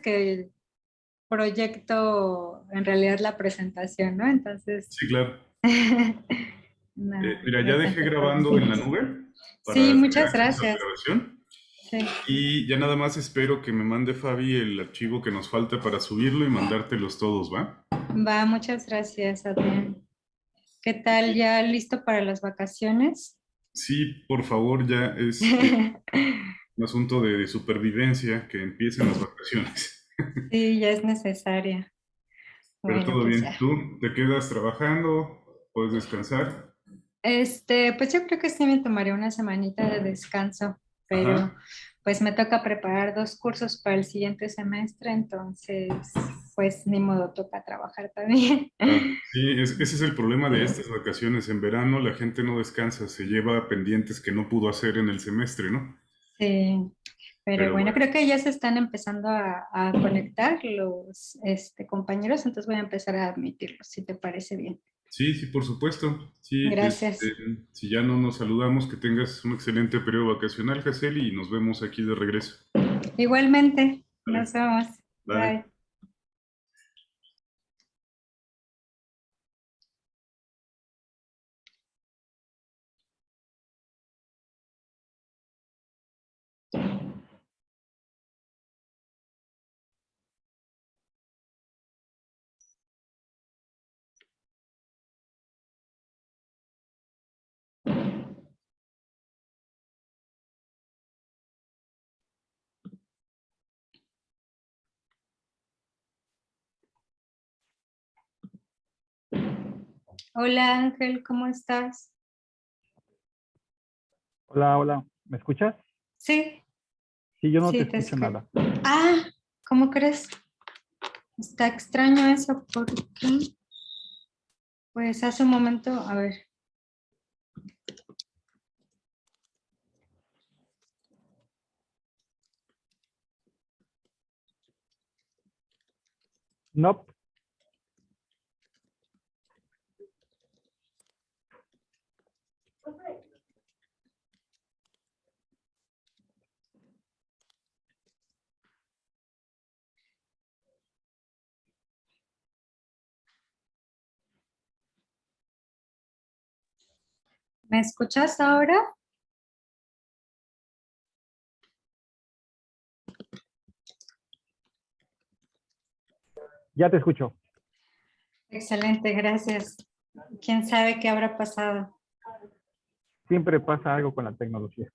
que proyecto en realidad la presentación, ¿no? Entonces, Sí, claro. no, Mira, de ya dejé repente por grabando en la momentos. nube Sí, para tener muchas acceso a la gracias. grabación. Sí. Y ya nada más espero que me mande Fabi el archivo que nos falta para subirlo y mandártelos todos, ¿va? Va, muchas gracias, Adrián. ¿Qué tal? ¿Ya listo para las vacaciones? Sí, por favor, ya es un asunto de supervivencia que empiecen las vacaciones. Sí, ya es necesaria. Pero Bueno, todo pues bien. ya. ¿Tú te quedas trabajando? ¿Puedes descansar? Pues yo creo que sí me tomaré una semanita de descanso, pero Ajá. pues me toca preparar 2 cursos para el siguiente semestre, entonces pues ni modo, toca trabajar también. Claro. Sí, ese es el problema de estas vacaciones. En verano la gente no descansa, se lleva pendientes que no pudo hacer en el semestre, ¿no? Sí, pero Pero bueno, bueno. creo que ya se están empezando a conectar los compañeros, entonces voy a empezar a admitirlos, si te parece bien. Sí, sí, por supuesto. Sí, Gracias. si ya no nos saludamos, que tengas un excelente periodo vacacional, Jaceli, y nos vemos aquí de regreso. Igualmente, nos Vale, vemos. bye. Bye. Hola Ángel, ¿cómo estás? Hola, hola. ¿Me escuchas? Sí, Sí, yo no te sí, te escucho escucho. nada. Ah, ¿cómo crees? Está extraño eso porque, pues hace un momento, a ver, No, ¿me escuchas ahora? ya te escucho. Excelente, gracias. ¿Quién sabe qué habrá pasado? Siempre pasa algo con la tecnología.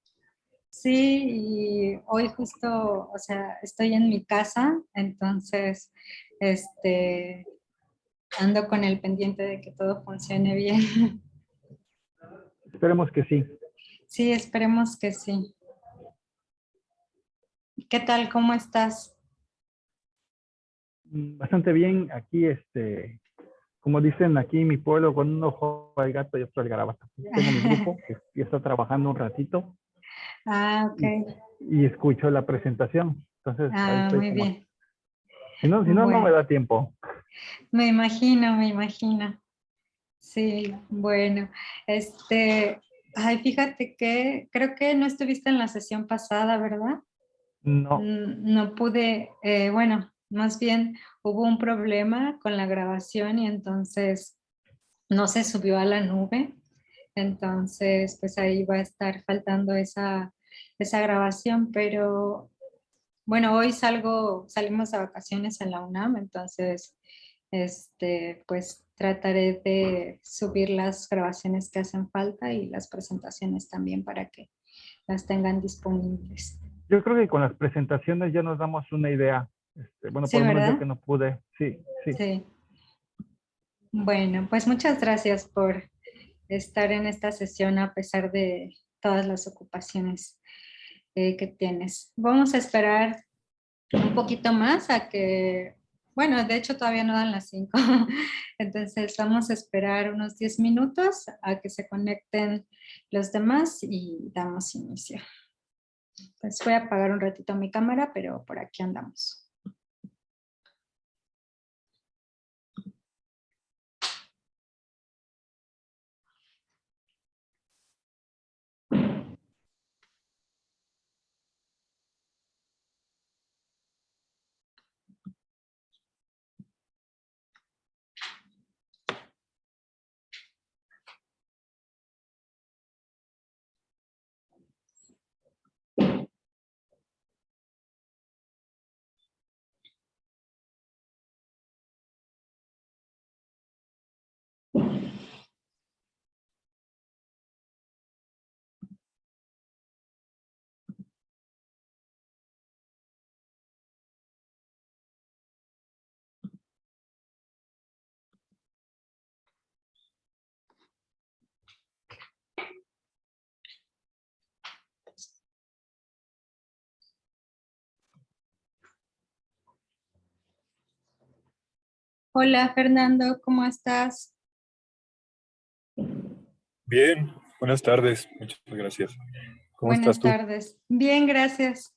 Sí, y hoy justo, o sea, estoy en mi casa, entonces, este, ando con el pendiente de que todo funcione bien. Esperemos que sí. Sí, esperemos que sí. ¿Qué tal? ¿Cómo estás? Bastante bien. Aquí, como dicen aquí en mi pueblo, con un ojo al gato y otro al garabato. Tengo mi grupo que ya está trabajando un ratito Ah, ok. y escucho la presentación. Entonces, ahí Ah, estoy muy como... bien. Si no, no me Bueno, da tiempo. me imagino, me imagino. Sí, bueno, ay, fíjate que creo que no estuviste en la sesión pasada, ¿verdad? No, No pude, bueno, más bien hubo un problema con la grabación y entonces no se subió a la nube. Entonces, pues ahí va a estar faltando esa grabación, pero bueno, hoy salimos a vacaciones en la UNAM, entonces, pues trataré de subir las grabaciones que hacen falta y las presentaciones también para que las tengan disponibles. yo creo que con las presentaciones ya nos damos una idea. Bueno, Sí, por lo menos yo ¿verdad? que no pude. Sí, sí. Sí. Bueno, pues muchas gracias por estar en esta sesión a pesar de todas las ocupaciones que tienes. Vamos a esperar un poquito más a que, bueno, de hecho todavía no dan las 5. Entonces vamos a esperar unos 10 minutos a que se conecten los demás y damos inicio. Pues voy a apagar un ratito mi cámara, pero por aquí andamos. Hola Fernando, ¿cómo estás? Bien, buenas tardes, muchas gracias. ¿Cómo estás Buenas tú? tardes. Bien, gracias.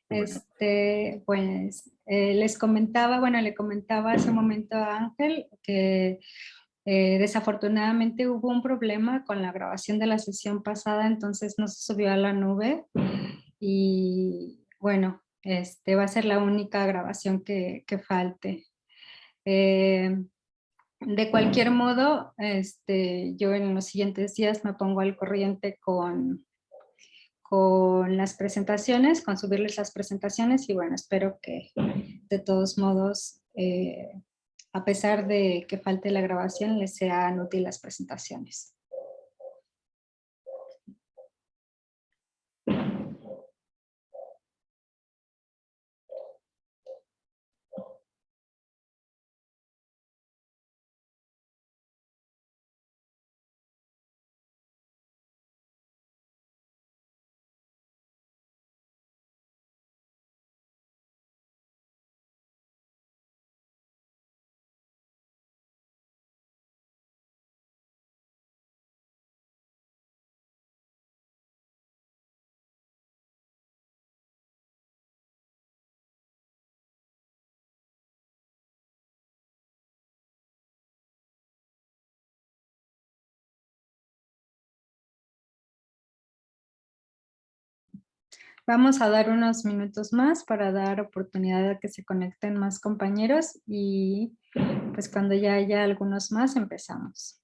Qué bueno. Pues les comentaba, bueno, le comentaba hace un momento a Ángel que desafortunadamente hubo un problema con la grabación de la sesión pasada, entonces no se subió a la nube y bueno, va a ser la única grabación que falte. Eh, de cualquier modo, yo en los siguientes días me pongo al corriente con las presentaciones, con subirles las presentaciones y bueno, espero que de todos modos, a pesar de que falte la grabación, les sean útiles las presentaciones. Vamos a dar unos minutos más para dar oportunidad a que se conecten más compañeros y pues cuando ya haya algunos más empezamos.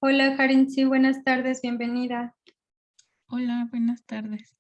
Hola Harinzi, buenas tardes, bienvenida. Hola, buenas tardes.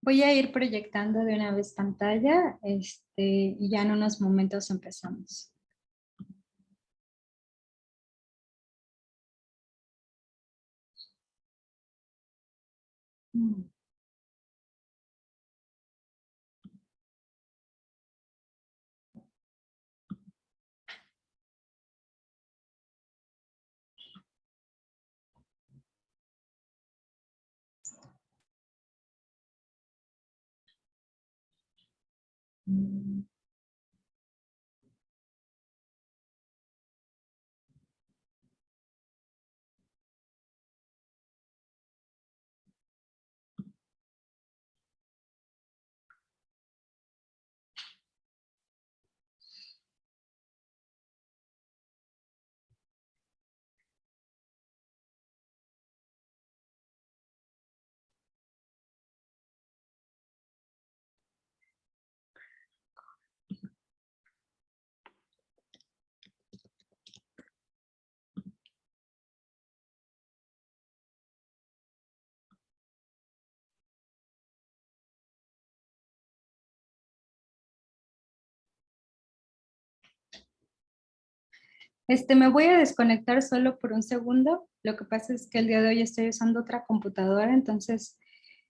Voy a ir proyectando de una vez pantalla y ya en unos momentos empezamos. Mm. Mm. Me voy a desconectar solo por un segundo. Lo que pasa es que el día de hoy estoy usando otra computadora, entonces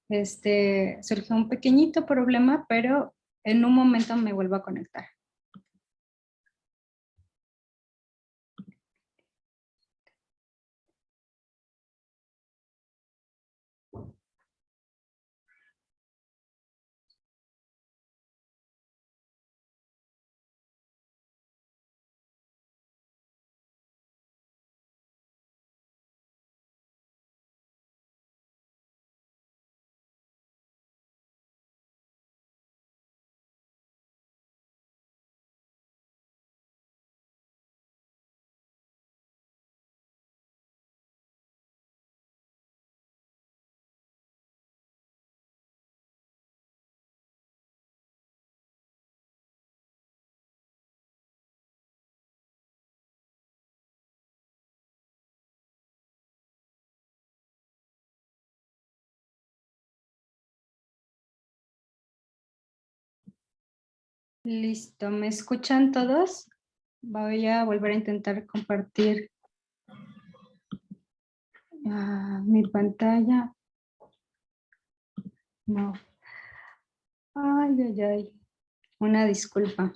surgió un pequeñito problema, pero en un momento me vuelvo a conectar. Listo, ¿me escuchan todos? Voy a volver a intentar compartir mi pantalla. No. Ay, ay, ay. Una disculpa.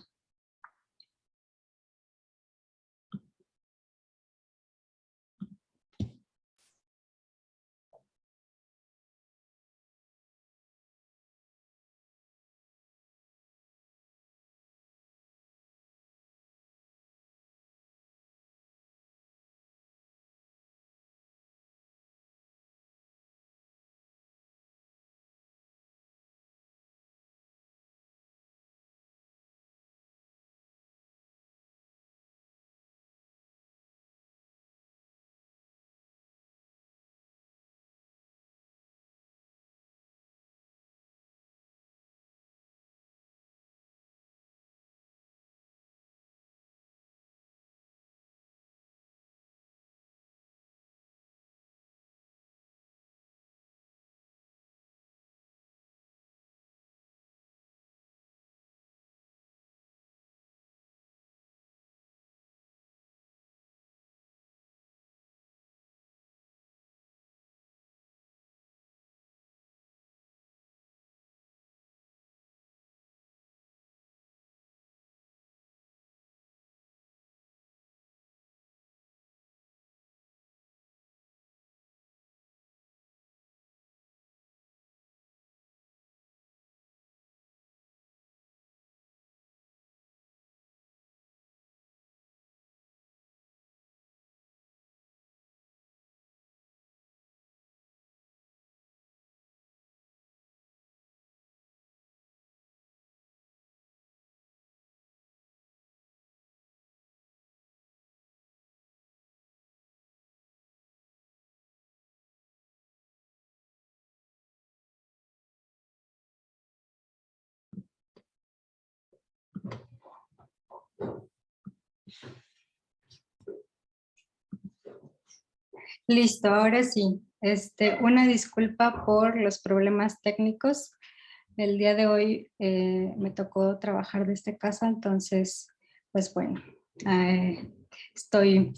Listo, ahora sí. Una disculpa por los problemas técnicos. el día de hoy me tocó trabajar desde casa, entonces, pues bueno, estoy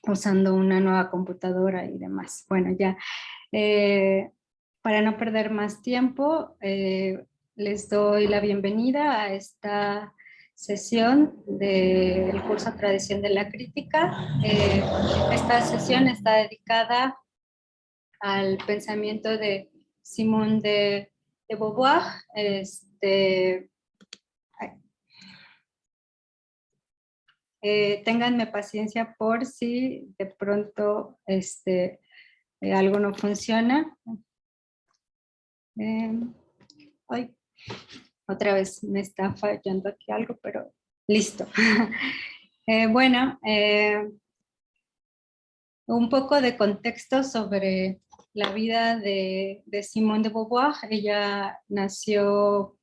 usando una nueva computadora y demás. Bueno, ya, para no perder más tiempo, les doy la bienvenida a esta sesión del curso Tradición de la Crítica. Esta sesión está dedicada al pensamiento de Simone de Beauvoir. Ténganme paciencia por si de pronto algo no funciona. Ay, otra vez me está fallando aquí algo, pero listo. Bueno, un poco de contexto sobre la vida de Simone de Beauvoir. Ella nació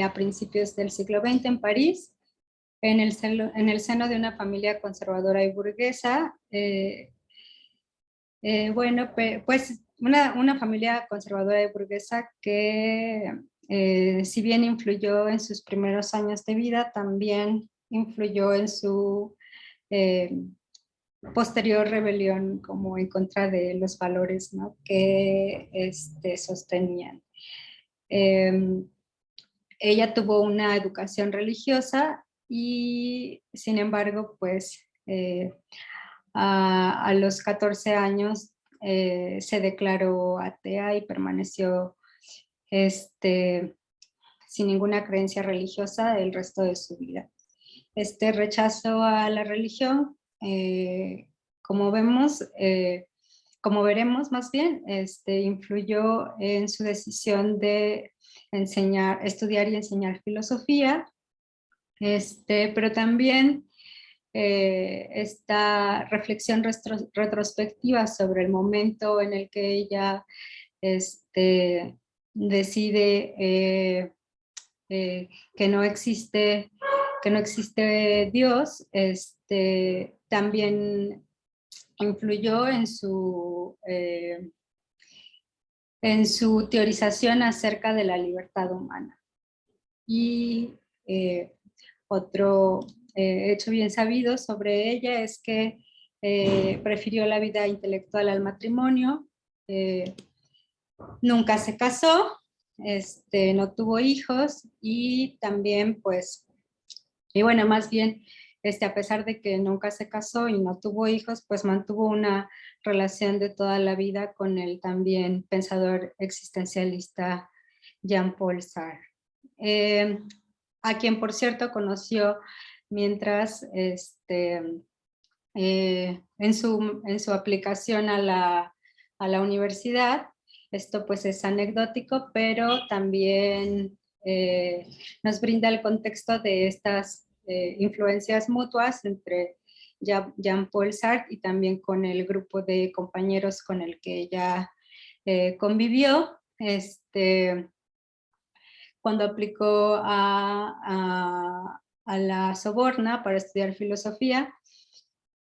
a principios del siglo XX en París, en el seno de una familia conservadora y burguesa. Bueno, pues una familia conservadora y burguesa que si bien influyó en sus primeros años de vida, también influyó en su posterior rebelión como en contra de los valores, ¿no?, que sostenían. Ella tuvo una educación religiosa y sin embargo, pues a los 14 años se declaró atea y permaneció sin ninguna creencia religiosa el resto de su vida. Este rechazo a la religión, como vemos, como veremos más bien, influyó en su decisión de estudiar y enseñar filosofía, pero también esta reflexión retrospectiva sobre el momento en el que ella decide que no existe Dios, también influyó en su teorización acerca de la libertad humana. Y otro hecho bien sabido sobre ella es que prefirió la vida intelectual al matrimonio, nunca se casó, no tuvo hijos y también pues, y bueno, más bien, a pesar de que nunca se casó y no tuvo hijos, pues mantuvo una relación de toda la vida con el también pensador existencialista Jean-Paul Sartre, a quien por cierto conoció mientras en su aplicación a la universidad. Esto pues es anecdótico, pero también nos brinda el contexto de estas influencias mutuas entre Jean-Paul Sartre y también con el grupo de compañeros con el que ella convivió. Cuando aplicó a la Soborna para estudiar filosofía,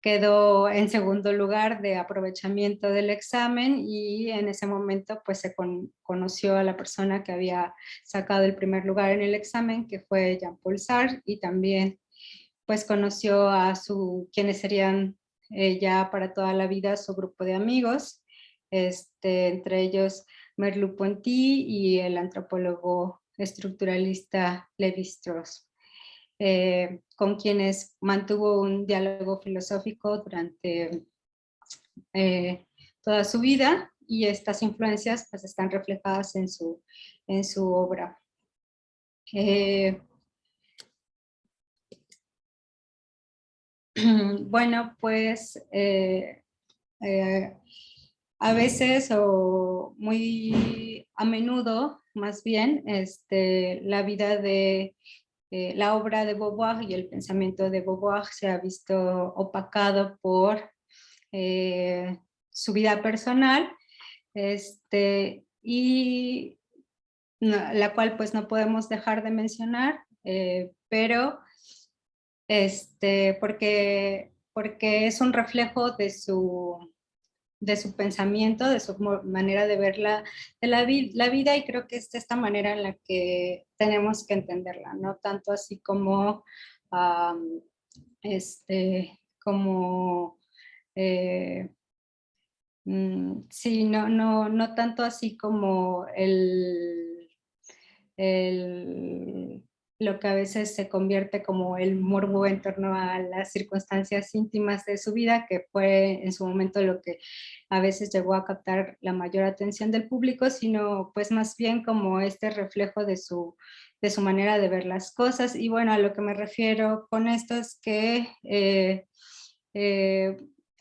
quedó en segundo lugar de aprovechamiento del examen y en ese momento pues se conoció a la persona que había sacado el primer lugar en el examen, que fue Jean-Paul Sartre, y también pues conoció a quienes serían ya para toda la vida su grupo de amigos, entre ellos Merleau-Ponty y el antropólogo estructuralista Lévi-Strauss, con quienes mantuvo un diálogo filosófico durante toda su vida, y estas influencias pues están reflejadas en su obra. Bueno, pues a veces o muy a menudo, más bien, la vida de la obra de Beauvoir y el pensamiento de Beauvoir se ha visto opacado por su vida personal, y la cual pues no podemos dejar de mencionar, pero porque es un reflejo de de su pensamiento, de su manera de ver la vida, y creo que es de esta manera en la que tenemos que entenderla, no tanto así como, como sí, no tanto así como lo que a veces se convierte como el morbo en torno a las circunstancias íntimas de su vida, que fue en su momento lo que a veces llegó a captar la mayor atención del público, sino pues más bien como este reflejo de su manera de ver las cosas. Y bueno, a lo que me refiero con esto es que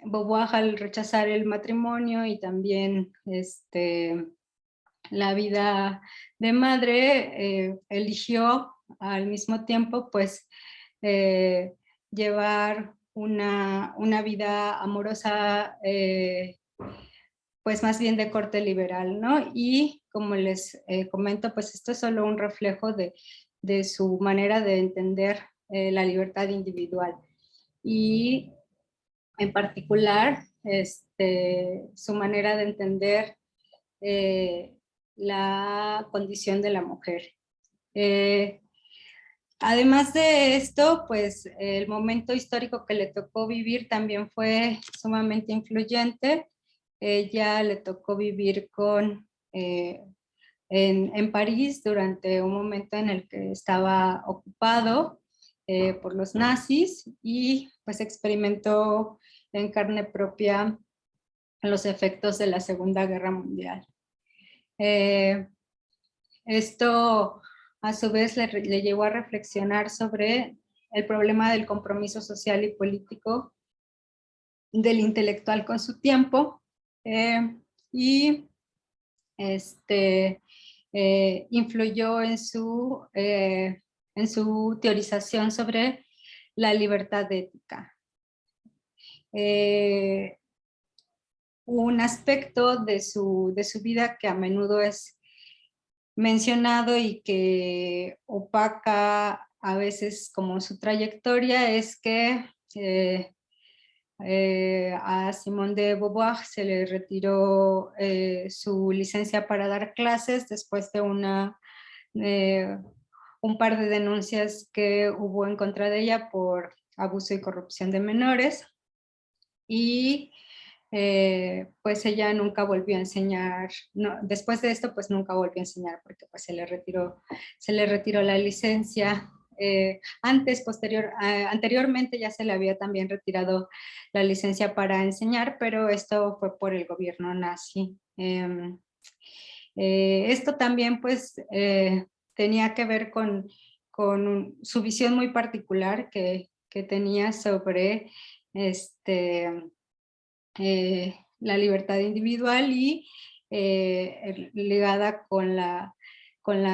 Beauvoir, al rechazar el matrimonio y también la vida de madre, eligió al mismo tiempo pues llevar una vida amorosa pues más bien de corte liberal, ¿no? Y como les comento, pues esto es solo un reflejo de su manera de entender la libertad individual. Y en particular, su manera de entender la condición de la mujer. Además de esto, pues el momento histórico que le tocó vivir también fue sumamente influyente. Ella le tocó vivir en París durante un momento en el que estaba ocupado por los nazis, y pues experimentó en carne propia los efectos de la Segunda Guerra Mundial. Esto a su vez le llevó a reflexionar sobre el problema del compromiso social y político del intelectual con su tiempo, y influyó en su teorización sobre la libertad ética. Un aspecto de su vida que a menudo es mencionado y que opaca a veces como su trayectoria es que a Simone de Beauvoir se le retiró su licencia para dar clases después de un par de denuncias que hubo en contra de ella por abuso y corrupción de menores, y pues ella nunca volvió a enseñar. No, después de esto pues nunca volvió a enseñar porque pues se le retiró la licencia. Anteriormente ya se le había también retirado la licencia para enseñar, pero esto fue por el gobierno nazi. Esto también pues tenía que ver con su visión muy particular que tenía sobre la libertad individual y ligada con la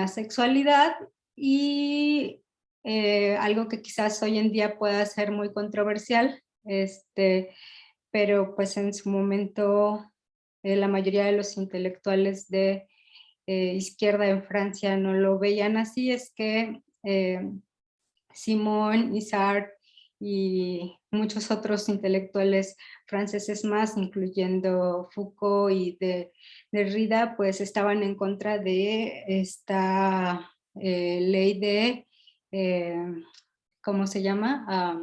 sexualidad, y algo que quizás hoy en día pueda ser muy controversial, pero pues en su momento la mayoría de los intelectuales de izquierda en Francia no lo veían así. Es que Simone y Sartre y muchos otros intelectuales franceses más, incluyendo Foucault y Derrida, pues estaban en contra de esta ley de, ¿cómo se llama?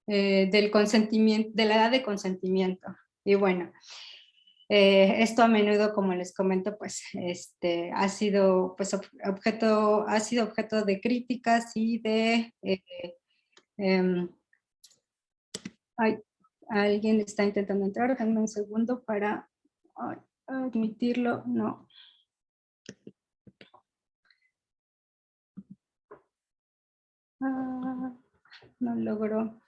Del consentimiento, de la edad de consentimiento. Y bueno, esto a menudo, como les comento, pues ha sido pues objeto de críticas y de ay, alguien está intentando entrar. Denme un segundo para admitirlo. No. No logro.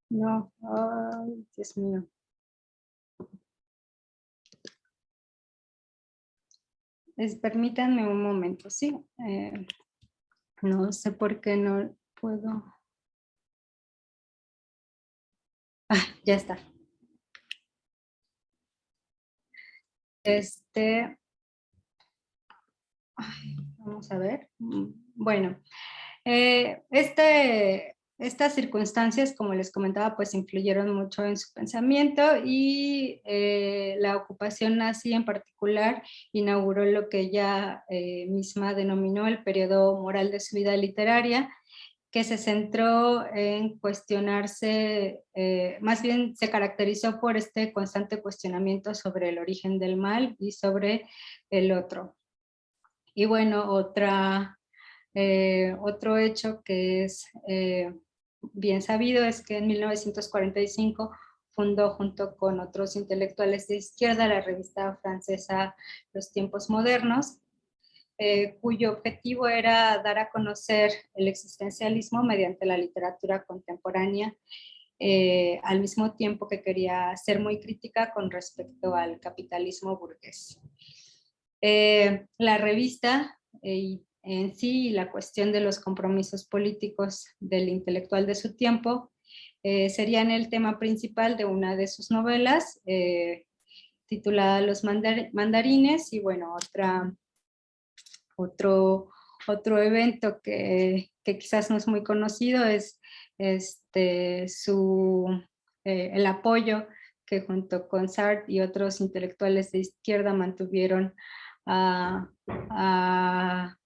No, ay, Dios mío. Permítanme un momento, ¿sí? No sé por qué no puedo. Ya está. Vamos a ver. Bueno, Estas circunstancias, como les comentaba, pues influyeron mucho en su pensamiento y la ocupación nazi en particular inauguró lo que ella misma denominó el periodo moral de su vida literaria, que se centró en cuestionarse, más bien se caracterizó por este constante cuestionamiento sobre el origen del mal y sobre el otro. Y bueno, otro hecho que es bien sabido es que en 1945 fundó junto con otros intelectuales de izquierda la revista francesa Los Tiempos Modernos, cuyo objetivo era dar a conocer el existencialismo mediante la literatura contemporánea, al mismo tiempo que quería ser muy crítica con respecto al capitalismo burgués. La revista en sí y la cuestión de los compromisos políticos del intelectual de su tiempo serían el tema principal de una de sus novelas, titulada Los Mandarines, y bueno, otro evento que quizás no es muy conocido es el apoyo que junto con Sartre y otros intelectuales de izquierda mantuvieron a, a,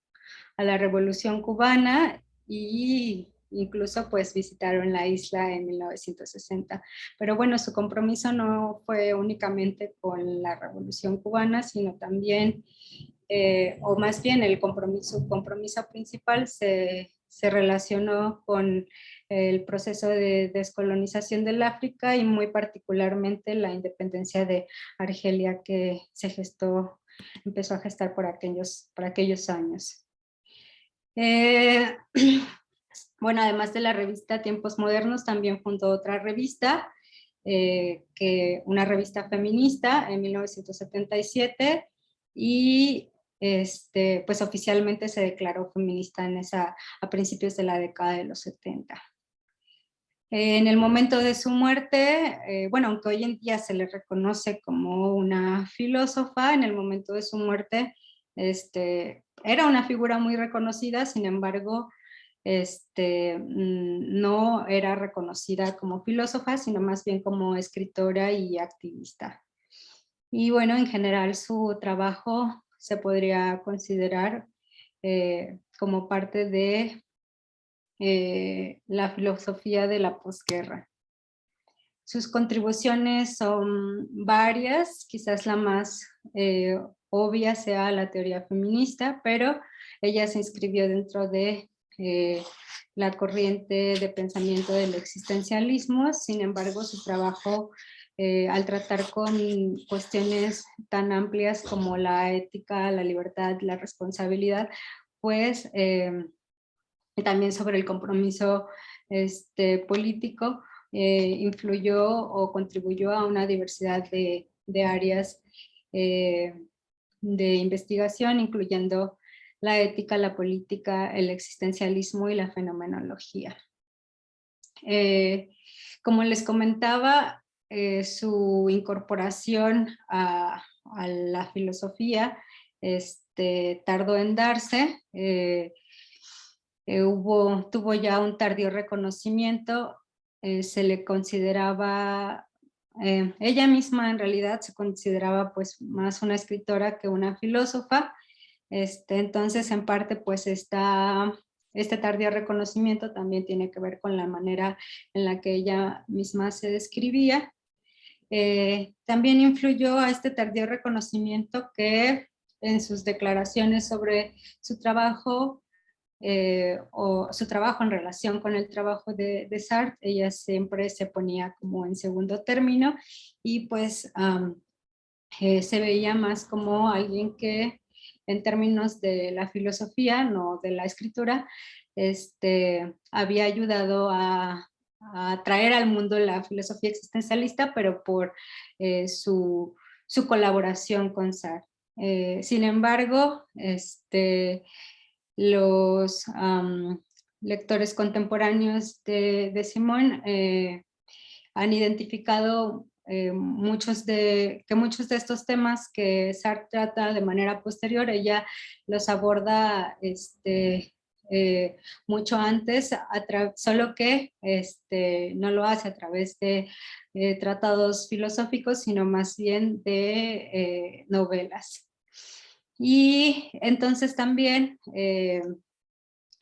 a la Revolución Cubana, y incluso pues visitaron la isla en 1960. Pero bueno, su compromiso no fue únicamente con la Revolución Cubana, sino también, o más bien el compromiso principal se relacionó con el proceso de descolonización del África y muy particularmente la independencia de Argelia, que empezó a gestar por aquellos años. Bueno, además de la revista Tiempos Modernos, también fundó otra revista, una revista feminista en 1977, y pues oficialmente se declaró feminista a principios de la década de los 70. En el momento de su muerte, bueno, aunque hoy en día se le reconoce como una filósofa, en el momento de su muerte era una figura muy reconocida, sin embargo, no era reconocida como filósofa, sino más bien como escritora y activista. Y bueno, en general su trabajo se podría considerar como parte de la filosofía de la posguerra. Sus contribuciones son varias, quizás la más obvia sea la teoría feminista, pero ella se inscribió dentro de la corriente de pensamiento del existencialismo. Sin embargo, su trabajo, al tratar con cuestiones tan amplias como la ética, la libertad, la responsabilidad, pues también sobre el compromiso político, influyó o contribuyó a una diversidad de áreas de investigación, incluyendo la ética, la política, el existencialismo y la fenomenología. Como les comentaba, su incorporación a la filosofía tardó en darse. Tuvo ya un tardío reconocimiento, se le consideraba, ella misma en realidad se consideraba pues más una escritora que una filósofa. Entonces en parte pues este tardío reconocimiento también tiene que ver con la manera en la que ella misma se describía. También influyó a este tardío reconocimiento que en sus declaraciones sobre su trabajo, o su trabajo en relación con el trabajo de Sartre, ella siempre se ponía como en segundo término, y pues se veía más como alguien que en términos de la filosofía, no de la escritura, había ayudado a traer al mundo la filosofía existencialista, pero por su colaboración con Sartre. Sin embargo, los lectores contemporáneos de Simone han identificado que muchos de estos temas que Sartre trata de manera posterior, ella los aborda mucho antes, solo que no lo hace a través de tratados filosóficos, sino más bien de novelas. Y entonces también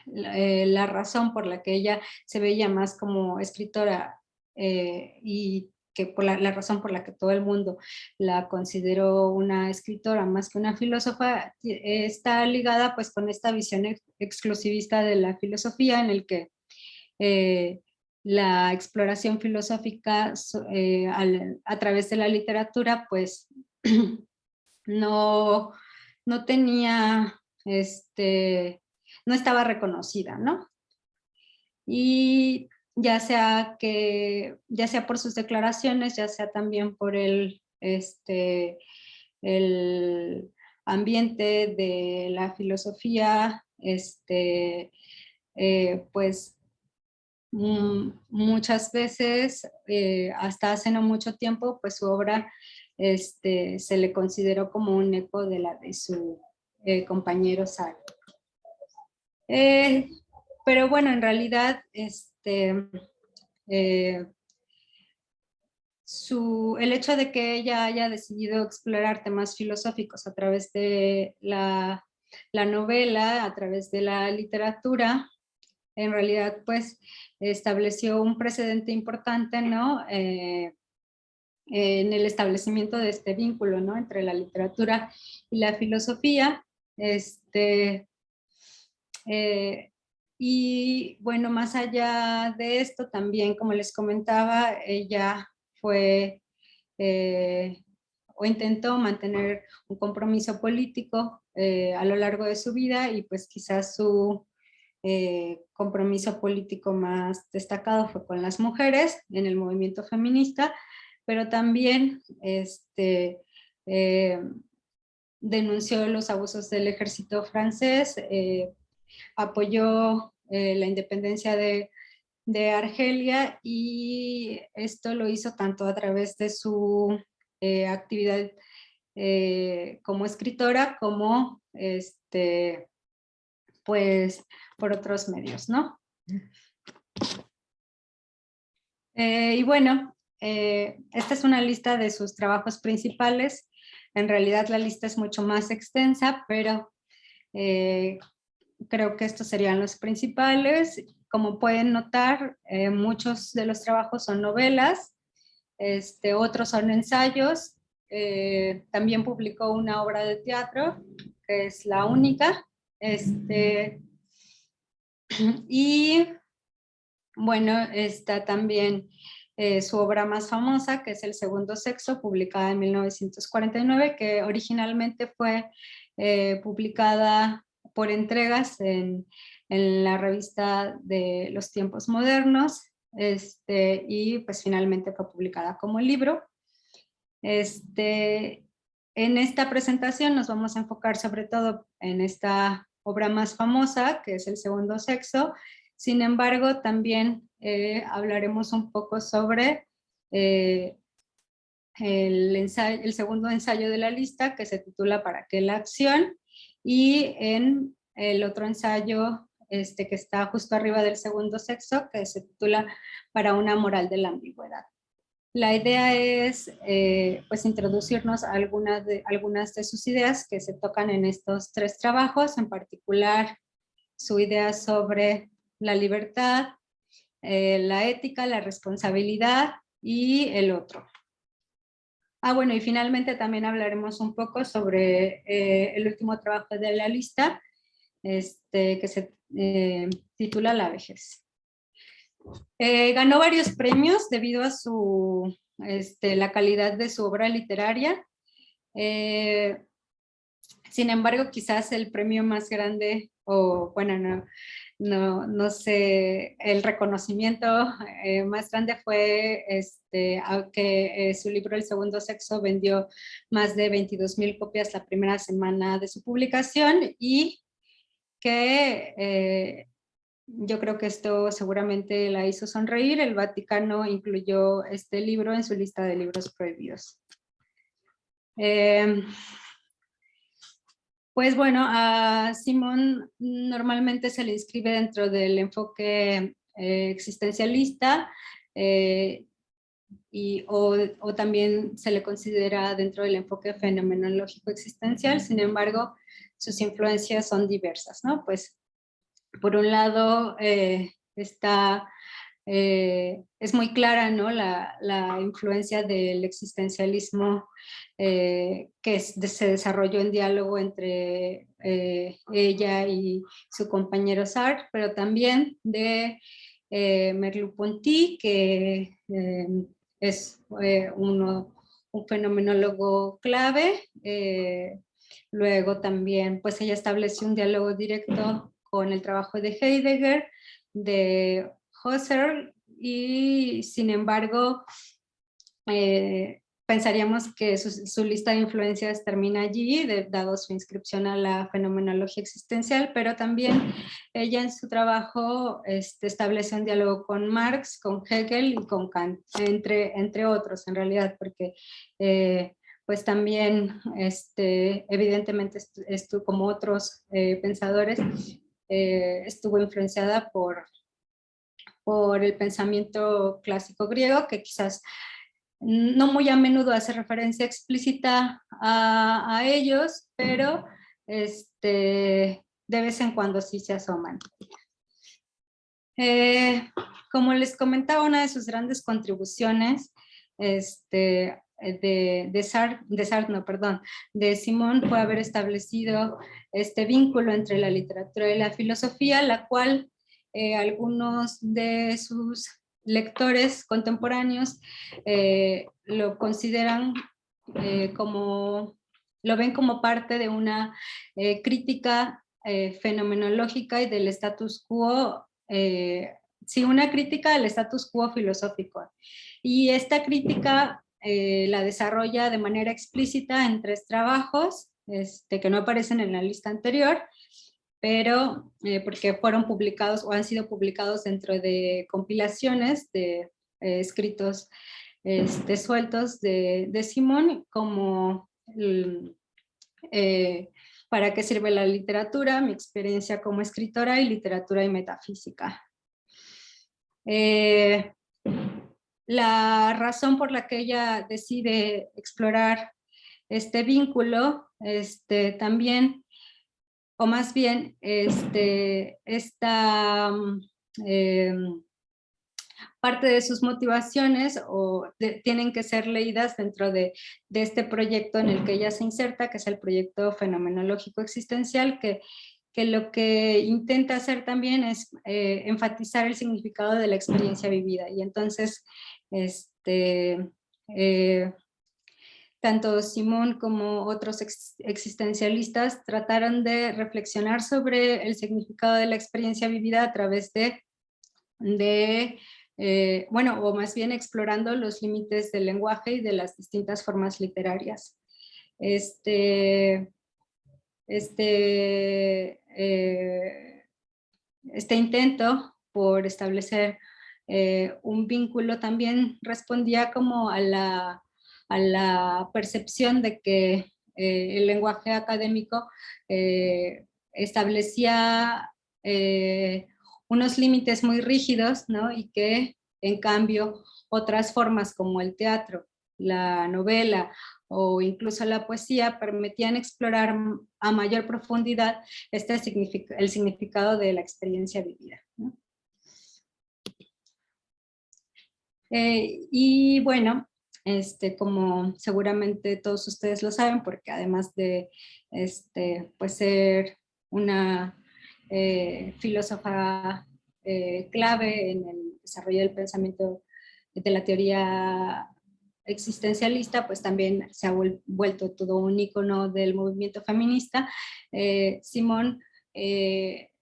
la razón por la que ella se veía más como escritora y que por la razón por la que todo el mundo la consideró una escritora más que una filósofa, está ligada pues con esta visión exclusivista de la filosofía en el que la exploración filosófica a través de la literatura pues no tenía, no estaba reconocida, ¿no? Y ya sea por sus declaraciones, ya sea también por el ambiente de la filosofía, pues muchas veces, hasta hace no mucho tiempo, pues su obra se le consideró como un eco de la de su compañero Sartre. Pero bueno, en realidad, el hecho de que ella haya decidido explorar temas filosóficos a través de la novela, a través de la literatura, en realidad pues estableció un precedente importante, ¿no? En el establecimiento de este vínculo, ¿no? Entre la literatura y la filosofía. Y bueno, más allá de esto, también, como les comentaba, ella fue o intentó mantener un compromiso político a lo largo de su vida, y pues quizás su compromiso político más destacado fue con las mujeres en el movimiento feminista, pero también denunció los abusos del ejército francés, apoyó la independencia de Argelia, y esto lo hizo tanto a través de su actividad como escritora como pues por otros medios, ¿no? Y bueno, esta es una lista de sus trabajos principales. En realidad la lista es mucho más extensa, pero creo que estos serían los principales. Como pueden notar, muchos de los trabajos son novelas, otros son ensayos. También publicó una obra de teatro, que es la única. Y bueno, está también su obra más famosa, que es El segundo sexo, publicada en 1949, que originalmente fue publicada por entregas en la revista de los tiempos modernos, y pues finalmente fue publicada como libro. En esta presentación nos vamos a enfocar sobre todo en esta obra más famosa, que es El segundo sexo. Sin embargo, también hablaremos un poco sobre el segundo ensayo de la lista, que se titula ¿Para qué la acción? Y en el otro ensayo que está justo arriba del segundo sexo, que se titula Para una moral de la ambigüedad. La idea es pues introducirnos a algunas de sus ideas que se tocan en estos tres trabajos, en particular su idea sobre la libertad, la ética, la responsabilidad y el otro. Bueno, y finalmente también hablaremos un poco sobre el último trabajo de la lista, que se titula La vejez. Ganó varios premios debido a la calidad de su obra literaria. Sin embargo, quizás el premio más grande, o bueno, no sé, el reconocimiento más grande fue aunque su libro El segundo sexo vendió más de 22,000 copias la primera semana de su publicación, y que yo creo que esto seguramente la hizo sonreír. El Vaticano incluyó este libro en su lista de libros prohibidos. Pues bueno, a Simón normalmente se le inscribe dentro del enfoque existencialista, o también se le considera dentro del enfoque fenomenológico existencial. Sin embargo, sus influencias son diversas, ¿no? Pues por un lado es muy clara, ¿no? la influencia del existencialismo se desarrolló en diálogo entre ella y su compañero Sartre, pero también de Merleau-Ponty, que es un fenomenólogo clave. Luego también, pues ella estableció un diálogo directo con el trabajo de Heidegger, de Husserl, y sin embargo, pensaríamos que su lista de influencias termina allí, dado su inscripción a la fenomenología existencial, pero también ella en su trabajo establece un diálogo con Marx, con Hegel y con Kant, entre otros en realidad, porque pues también evidentemente como otros pensadores, estuvo influenciada por el pensamiento clásico griego, que quizás no muy a menudo hace referencia explícita a ellos, pero de vez en cuando sí se asoman. Como les comentaba, una de sus grandes contribuciones de Simón fue haber establecido este vínculo entre la literatura y la filosofía, la cual algunos de sus lectores contemporáneos lo consideran lo ven como parte de una crítica fenomenológica y del status quo, sí, una crítica al status quo filosófico. Y esta crítica la desarrolla de manera explícita en 3 trabajos que no aparecen en la lista anterior, pero porque fueron publicados o han sido publicados dentro de compilaciones de escritos sueltos de Simón, como ¿para qué sirve la literatura?, mi experiencia como escritora, y literatura y metafísica. La razón por la que ella decide explorar este vínculo también, o más bien parte de sus motivaciones tienen que ser leídas dentro de este proyecto en el que ella se inserta, que es el proyecto fenomenológico existencial, que lo que intenta hacer también es enfatizar el significado de la experiencia vivida. Y entonces, tanto Simón como otros existencialistas trataron de reflexionar sobre el significado de la experiencia vivida a través bueno, o más bien explorando los límites del lenguaje y de las distintas formas literarias. Este intento por establecer un vínculo también respondía como a la percepción de que el lenguaje académico establecía unos límites muy rígidos, ¿no? Y que en cambio otras formas como el teatro, la novela o incluso la poesía permitían explorar a mayor profundidad el significado de la experiencia vivida, ¿no? Y bueno, como seguramente todos ustedes lo saben, porque además de pues ser una filósofa clave en el desarrollo del pensamiento de la teoría existencialista, pues también se ha vuelto todo un ícono del movimiento feminista. Simón,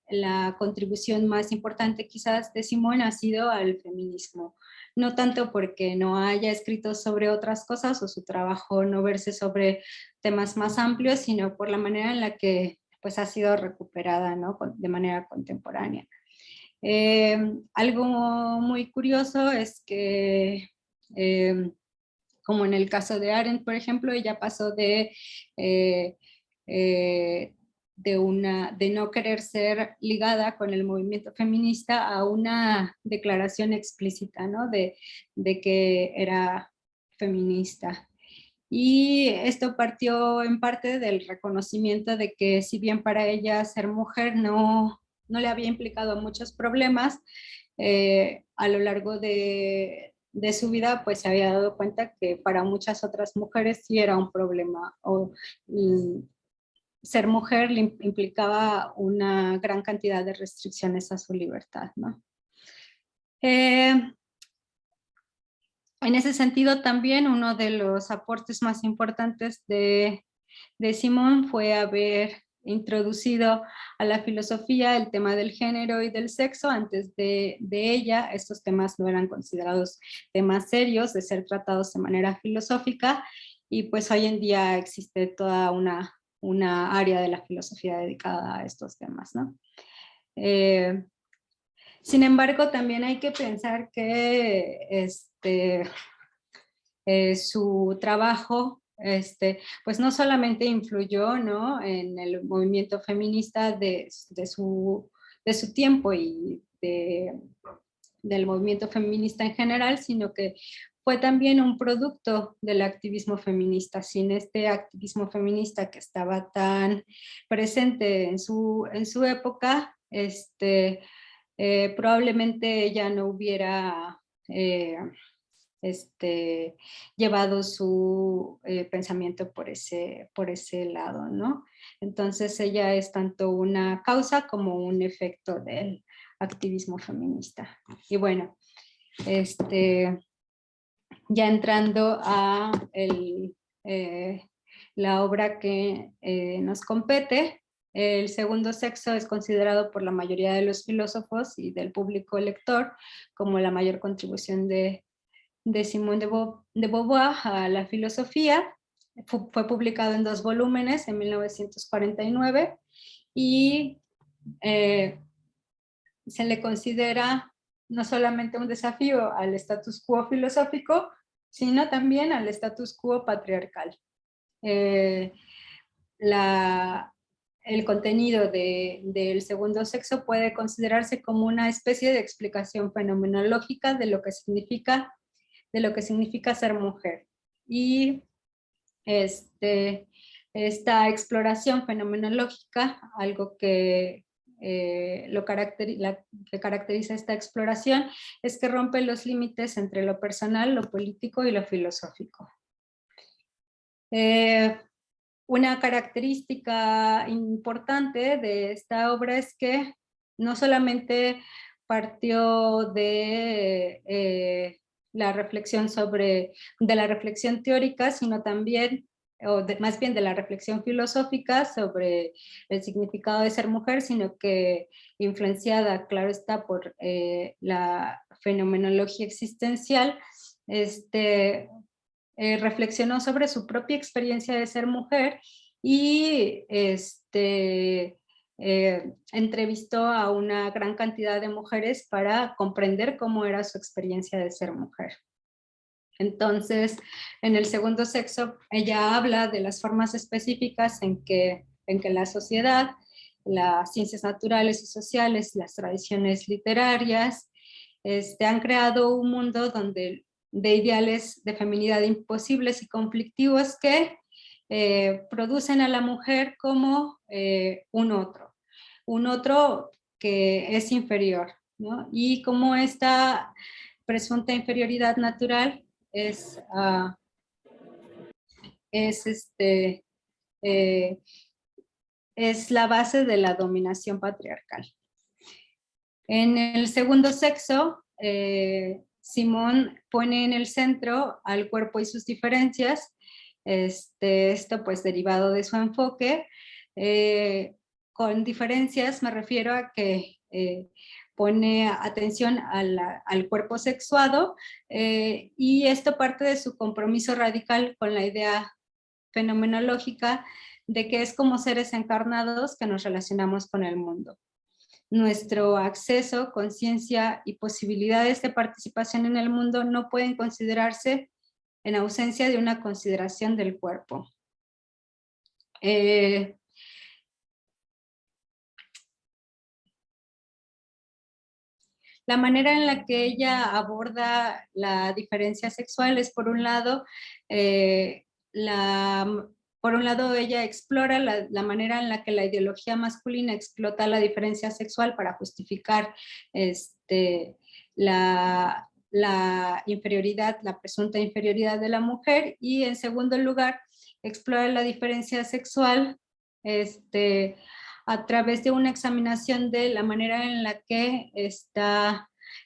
la contribución más importante quizás de Simón ha sido al feminismo, no tanto porque no haya escrito sobre otras cosas o su trabajo no verse sobre temas más amplios, sino por la manera en la que pues ha sido recuperada, ¿no?, de manera contemporánea. Algo muy curioso es que como en el caso de Arendt, por ejemplo, ella pasó de de no querer ser ligada con el movimiento feminista a una declaración explícita, ¿no? De que era feminista. Y esto partió en parte del reconocimiento de que si bien para ella ser mujer no le había implicado muchos problemas, a lo largo de su vida pues se había dado cuenta que para muchas otras mujeres sí era un problema, o ser mujer le implicaba una gran cantidad de restricciones a su libertad, ¿no? En ese sentido también uno de los aportes más importantes de Simone fue haber introducido a la filosofía el tema del género y del sexo. Antes de ella, estos temas no eran considerados temas serios de ser tratados de manera filosófica, y pues hoy en día existe toda una área de la filosofía dedicada a estos temas, ¿no? Sin embargo, también hay que pensar que su trabajo pues no solamente influyó, ¿no?, en el movimiento feminista de su tiempo y del movimiento feminista en general, sino que fue también un producto del activismo feminista. Sin este activismo feminista que estaba tan presente en su época, probablemente ella no hubiera llevado su pensamiento por ese lado, ¿no? Entonces ella es tanto una causa como un efecto del activismo feminista. Y bueno, ya entrando a la obra que nos compete, el segundo sexo es considerado por la mayoría de los filósofos y del público lector como la mayor contribución de Simone de Beauvoir a la filosofía. Fue publicado en 2 volúmenes en 1949 y se le considera no solamente un desafío al status quo filosófico, sino también al status quo patriarcal. El contenido del segundo sexo puede considerarse como una especie de explicación fenomenológica de lo que significa ser mujer. Y esta exploración fenomenológica, algo que que caracteriza esta exploración es que rompe los límites entre lo personal, lo político y lo filosófico. Una característica importante de esta obra es que no solamente partió de la reflexión de la reflexión teórica, sino también, más bien de la reflexión filosófica sobre el significado de ser mujer, sino que influenciada, claro está, por la fenomenología existencial, reflexionó sobre su propia experiencia de ser mujer y entrevistó a una gran cantidad de mujeres para comprender cómo era su experiencia de ser mujer. Entonces, en el segundo sexo, ella habla de las formas específicas en que la sociedad, las ciencias naturales y sociales, las tradiciones literarias, han creado un mundo donde de ideales de feminidad imposibles y conflictivos que producen a la mujer como un otro que es inferior, ¿no? Y como esta presunta inferioridad natural es la base de la dominación patriarcal. En el segundo sexo, Simone pone en el centro al cuerpo y sus diferencias, esto pues derivado de su enfoque. Con diferencias me refiero a que pone atención al cuerpo sexuado, y esto parte de su compromiso radical con la idea fenomenológica de que es como seres encarnados que nos relacionamos con el mundo. Nuestro acceso, conciencia y posibilidades de participación en el mundo no pueden considerarse en ausencia de una consideración del cuerpo. la manera en la que ella aborda la diferencia sexual es, por un lado, ella explora la manera en la que la ideología masculina explota la diferencia sexual para justificar la inferioridad, la presunta inferioridad de la mujer, y en segundo lugar, explora la diferencia sexual a través de una examinación de la manera en la que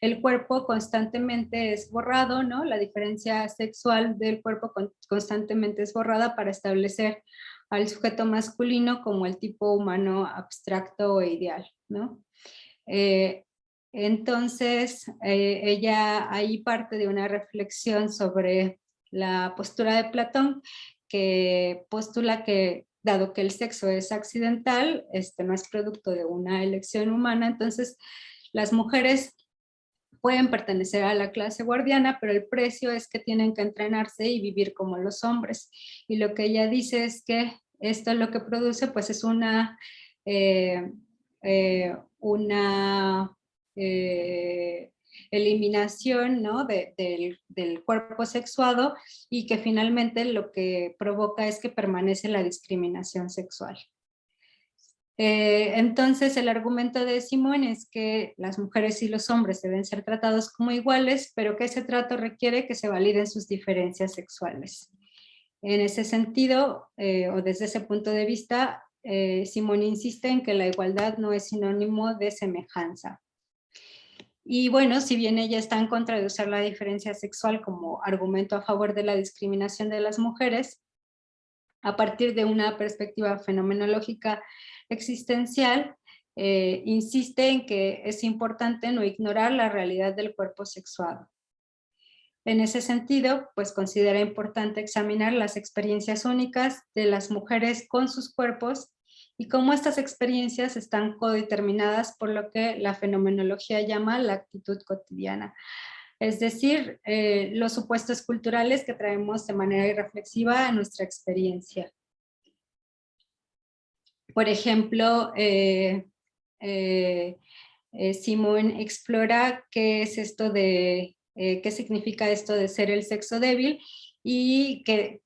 el cuerpo constantemente es borrado, ¿no? La diferencia sexual del cuerpo constantemente es borrada para establecer al sujeto masculino como el tipo humano abstracto e ideal, ¿no? Entonces, ella ahí parte de una reflexión sobre la postura de Platón, que postula que, dado que el sexo es accidental, no es producto de una elección humana, entonces las mujeres pueden pertenecer a la clase guardiana, pero el precio es que tienen que entrenarse y vivir como los hombres. Y lo que ella dice es que esto lo que produce pues es una eliminación, ¿no? del cuerpo sexuado, y que finalmente lo que provoca es que permanece la discriminación sexual. Entonces el argumento de Simón es que las mujeres y los hombres deben ser tratados como iguales, pero que ese trato requiere que se validen sus diferencias sexuales. En ese sentido, o desde ese punto de vista, Simón insiste en que la igualdad no es sinónimo de semejanza. Y bueno, si bien ella está en contra de usar la diferencia sexual como argumento a favor de la discriminación de las mujeres, a partir de una perspectiva fenomenológica existencial, insiste en que es importante no ignorar la realidad del cuerpo sexuado. En ese sentido, pues considera importante examinar las experiencias únicas de las mujeres con sus cuerpos y cómo estas experiencias están codeterminadas por lo que la fenomenología llama la actitud cotidiana. Es decir, los supuestos culturales que traemos de manera irreflexiva a nuestra experiencia. Por ejemplo, Simón explora qué es esto de, qué significa esto de ser el sexo débil, y que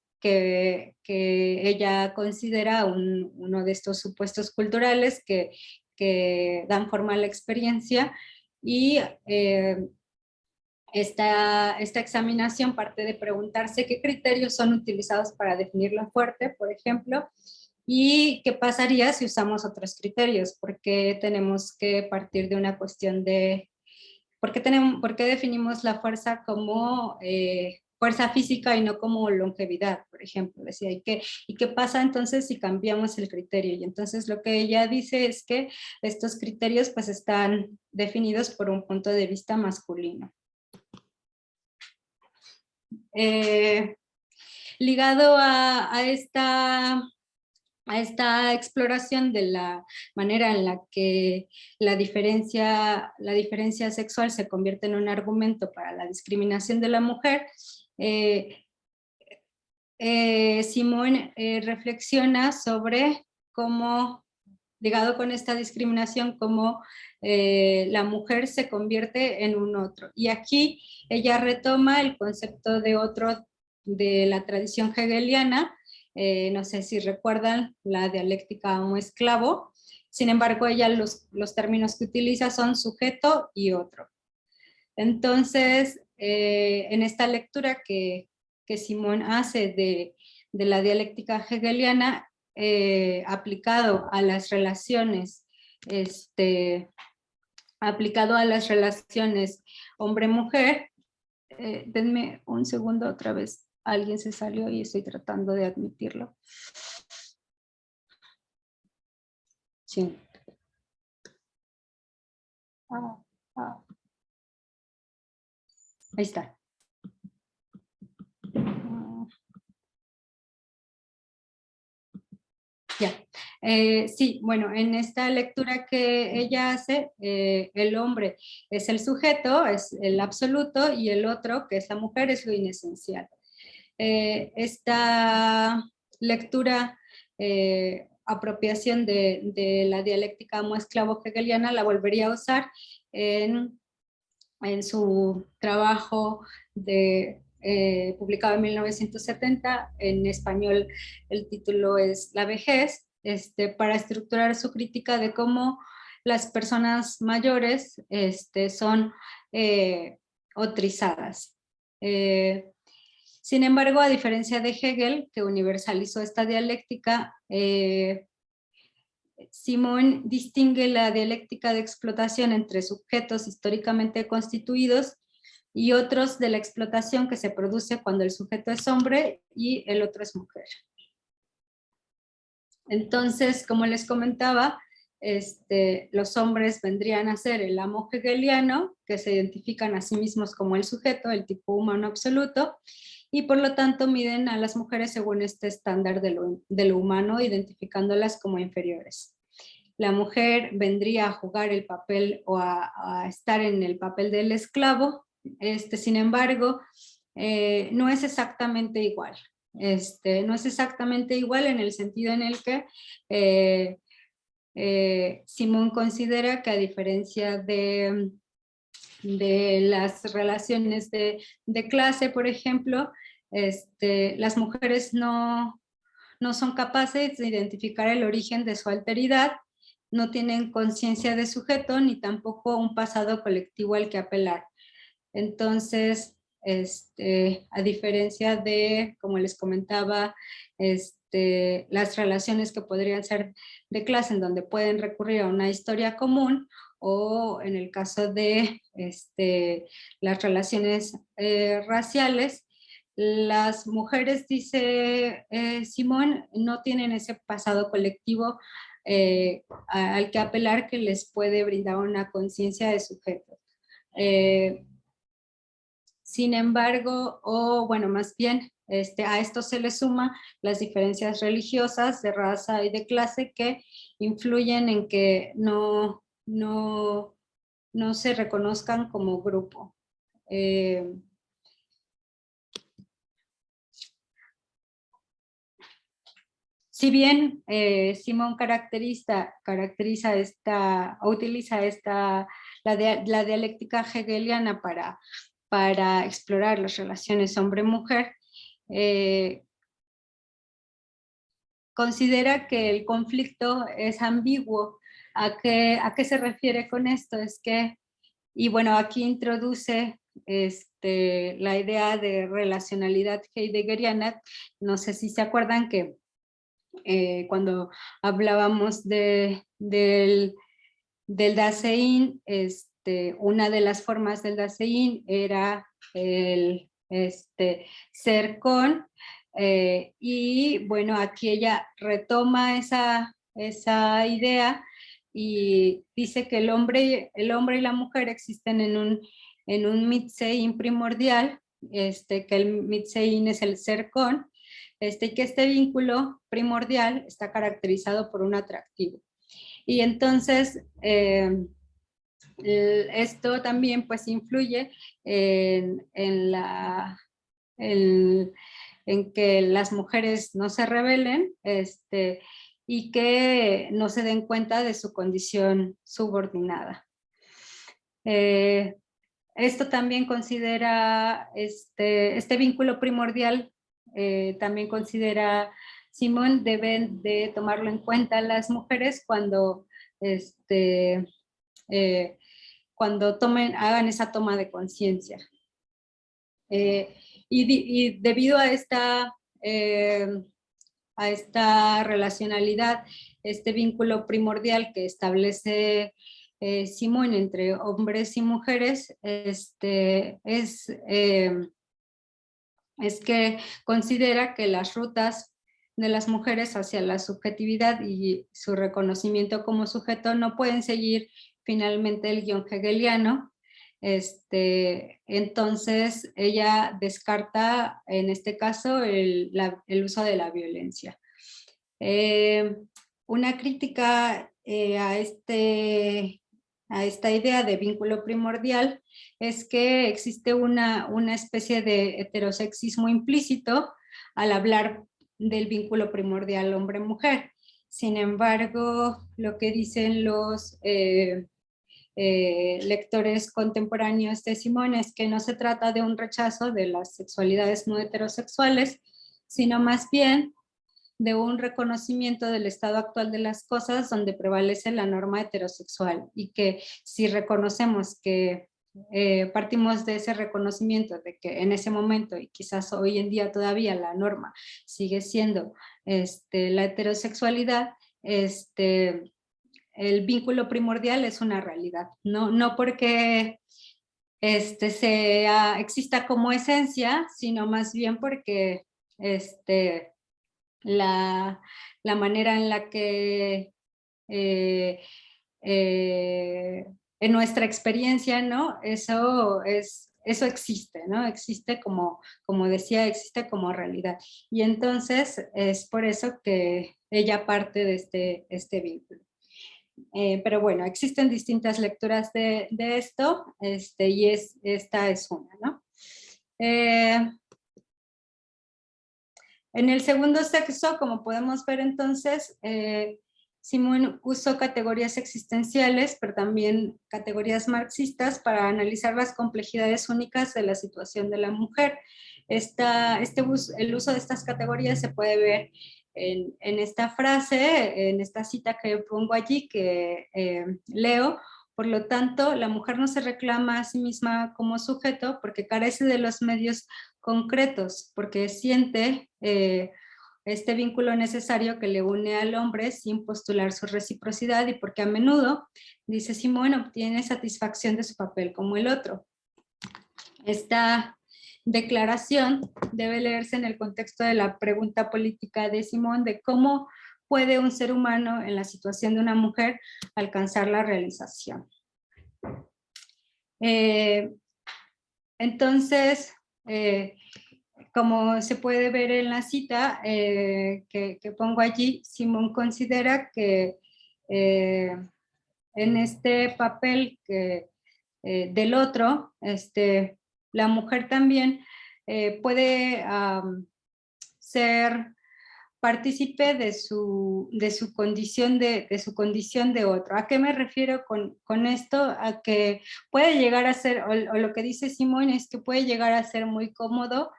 ella considera uno de estos supuestos culturales que dan forma a la experiencia, y esta examinación parte de preguntarse qué criterios son utilizados para definir lo fuerte, por ejemplo, y qué pasaría si usamos otros criterios, porque tenemos que partir de una cuestión de por qué definimos la fuerza como fuerza física y no como longevidad, por ejemplo. Decía, ¿y qué pasa entonces si cambiamos el criterio? Y entonces lo que ella dice es que estos criterios pues están definidos por un punto de vista masculino. Ligado a esta exploración de la manera en la que la diferencia sexual se convierte en un argumento para la discriminación de la mujer, Simón reflexiona sobre cómo, ligado con esta discriminación, cómo la mujer se convierte en un otro. Y aquí ella retoma el concepto de otro de la tradición hegeliana. No sé si recuerdan la dialéctica homo-esclavo. Sin embargo, ella los términos que utiliza son sujeto y otro. Entonces, en esta lectura que Simón hace de la dialéctica hegeliana, aplicado a las relaciones, hombre-mujer, denme un segundo otra vez. Alguien se salió y estoy tratando de admitirlo. Sí. Ahí está. Ya. Sí, bueno, en esta lectura que ella hace, el hombre es el sujeto, es el absoluto, y el otro, que es la mujer, es lo inesencial. Esta lectura, apropiación de la dialéctica homo-esclavo hegeliana, la volvería a usar en en su trabajo publicado en 1970, en español el título es La vejez, para estructurar su crítica de cómo las personas mayores son otrizadas. Sin embargo, a diferencia de Hegel, que universalizó esta dialéctica, Simón distingue la dialéctica de explotación entre sujetos históricamente constituidos y otros de la explotación que se produce cuando el sujeto es hombre y el otro es mujer. Entonces, como les comentaba, los hombres vendrían a ser el amo hegeliano, que se identifican a sí mismos como el sujeto, el tipo humano absoluto, y por lo tanto miden a las mujeres según este estándar de lo humano, identificándolas como inferiores. La mujer vendría a jugar el papel o a estar en el papel del esclavo, sin embargo, no es exactamente igual. No es exactamente igual en el sentido en el que Simón considera que a diferencia de las relaciones de clase, por ejemplo, las mujeres no son capaces de identificar el origen de su alteridad, no tienen conciencia de sujeto ni tampoco un pasado colectivo al que apelar. Entonces, a diferencia de, como les comentaba, las relaciones que podrían ser de clase en donde pueden recurrir a una historia común, o en el caso de las relaciones raciales, las mujeres, dice Simón, no tienen ese pasado colectivo al que apelar que les puede brindar una conciencia de sujeto. Sin embargo, o bueno, más bien, a esto se le suma las diferencias religiosas, de raza y de clase que influyen en que no se reconozcan como grupo. Si bien Simón utiliza la dialéctica hegeliana para explorar las relaciones hombre-mujer, considera que el conflicto es ambiguo. ¿A qué se refiere con esto? Es que, y bueno, aquí introduce la idea de relacionalidad heideggeriana. No sé si se acuerdan que cuando hablábamos del Dasein, una de las formas del Dasein era el ser con, y bueno, aquí ella retoma esa idea y dice que el hombre y la mujer existen en un Mitsein primordial, que el Mitsein es el ser con, y que este vínculo primordial está caracterizado por un atractivo. Y entonces, esto también pues influye en que las mujeres no se rebelen y que no se den cuenta de su condición subordinada. Esto también considera, este vínculo primordial, también considera Simón, deben de tomarlo en cuenta las mujeres cuando, cuando hagan esa toma de conciencia. Y debido a esta relacionalidad, este vínculo primordial que establece Simón entre hombres y mujeres, es que considera que las rutas de las mujeres hacia la subjetividad y su reconocimiento como sujeto no pueden seguir finalmente el guión hegeliano. Entonces ella descarta en este caso el uso de la violencia. Una crítica a esta idea de vínculo primordial es que existe una especie de heterosexismo implícito al hablar del vínculo primordial hombre-mujer. Sin embargo, lo que dicen lectores contemporáneos de Simón es que no se trata de un rechazo de las sexualidades no heterosexuales, sino más bien de un reconocimiento del estado actual de las cosas donde prevalece la norma heterosexual, y que si reconocemos que partimos de ese reconocimiento de que en ese momento y quizás hoy en día todavía la norma sigue siendo la heterosexualidad, el vínculo primordial es una realidad, no porque exista como esencia, sino más bien porque la manera en la que en nuestra experiencia, ¿no? Eso existe, ¿no? Existe como decía, existe como realidad. Y entonces es por eso que ella parte de este vínculo. Pero bueno, existen distintas lecturas de esto, y esta es una, ¿no? En el segundo sexo, como podemos ver entonces, Simón usó categorías existenciales, pero también categorías marxistas para analizar las complejidades únicas de la situación de la mujer. El uso de estas categorías se puede ver en esta frase, en esta cita que pongo allí, que leo. Por lo tanto, la mujer no se reclama a sí misma como sujeto porque carece de los medios concretos, porque siente este vínculo necesario que le une al hombre sin postular su reciprocidad, y porque a menudo, dice Simón, obtiene satisfacción de su papel como el otro. Esta declaración debe leerse en el contexto de la pregunta política de Simón de cómo puede un ser humano en la situación de una mujer alcanzar la realización. Entonces, como se puede ver en la cita que pongo allí, Simón considera que en este papel del otro, la mujer también puede ser partícipe de su condición de otro. ¿A qué me refiero con esto? A que puede llegar a ser, o lo que dice Simón es que puede llegar a ser muy cómodo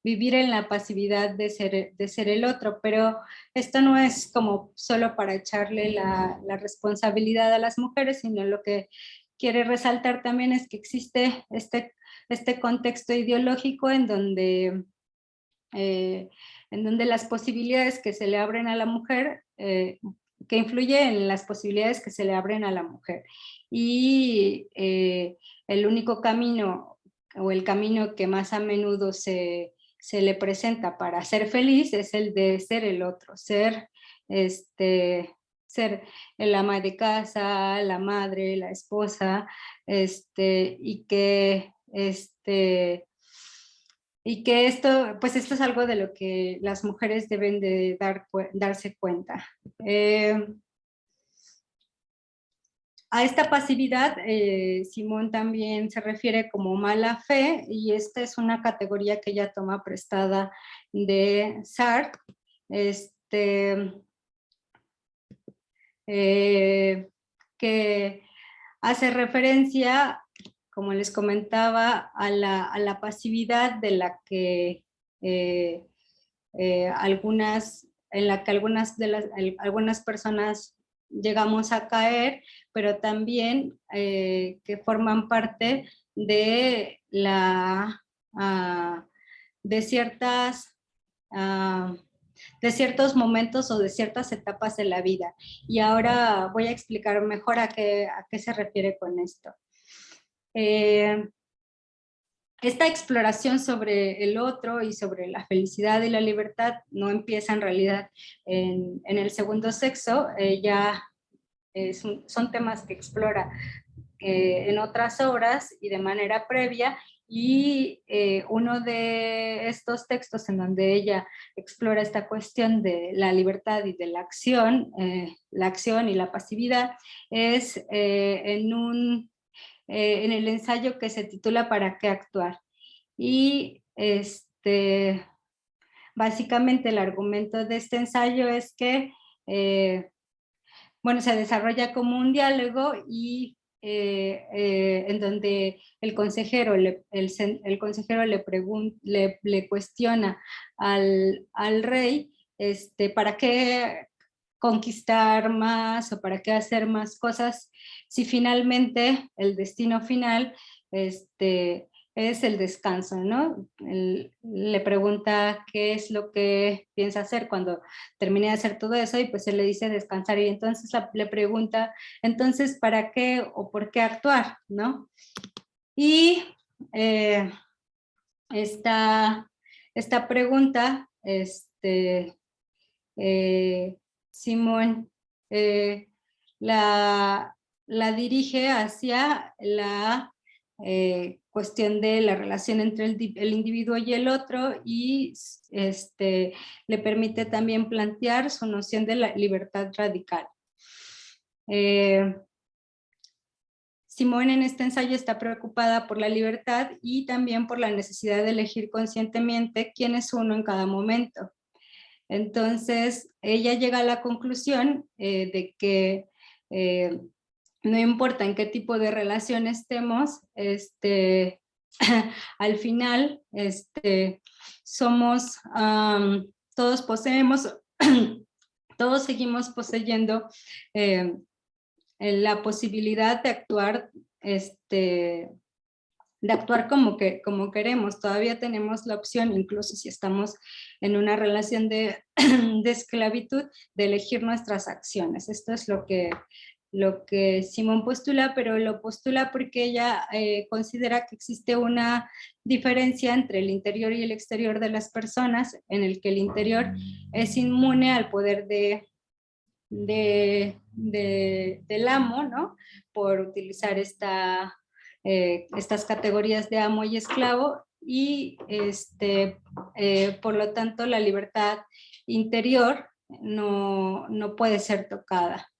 vivir en la pasividad de ser el otro, pero esto no es como solo para echarle la responsabilidad a las mujeres, sino lo que quiere resaltar también es que existe este contexto ideológico en donde las posibilidades que se le abren a la mujer, que influye en las posibilidades que se le abren a la mujer. Y el único camino, o el camino que más a menudo se le presenta para ser feliz, es el de ser el otro, ser el ama de casa, la madre, la esposa, y que esto es algo de lo que las mujeres deben de darse cuenta. A esta pasividad, Simón también se refiere como mala fe, y esta es una categoría que ella toma prestada de Sartre, que hace referencia, como les comentaba, a la pasividad de la que algunas personas llegamos a caer, pero también que forman parte de de ciertos momentos o de ciertas etapas de la vida. Y ahora voy a explicar mejor a qué se refiere con esto. Esta exploración sobre el otro y sobre la felicidad y la libertad no empieza en realidad en el segundo sexo, son temas que explora en otras obras y de manera previa, y uno de estos textos en donde ella explora esta cuestión de la libertad y de la acción y la pasividad, es en el ensayo que se titula ¿Para qué actuar? Y básicamente el argumento de este ensayo es que bueno, se desarrolla como un diálogo y en donde el consejero le cuestiona al rey para qué conquistar más o para qué hacer más cosas si finalmente el destino final es el descanso, ¿no? Le pregunta qué es lo que piensa hacer cuando termine de hacer todo eso y pues él le dice descansar y entonces le pregunta, entonces, ¿para qué o por qué actuar, no? Y esta pregunta, Simón la dirige hacia la cuestión de la relación entre el individuo y el otro y le permite también plantear su noción de la libertad radical. Simón en este ensayo está preocupada por la libertad y también por la necesidad de elegir conscientemente quién es uno en cada momento. Entonces, ella llega a la conclusión de que no importa en qué tipo de relación estemos, al final somos, todos poseemos, todos seguimos poseyendo la posibilidad de actuar como queremos. Todavía tenemos la opción, incluso si estamos en una relación de esclavitud, de elegir nuestras acciones. Esto es lo que Simón postula, pero lo postula porque ella considera que existe una diferencia entre el interior y el exterior de las personas, en el que el interior es inmune al poder del amo, ¿no? Por utilizar estas categorías de amo y esclavo y por lo tanto la libertad interior no puede ser tocada.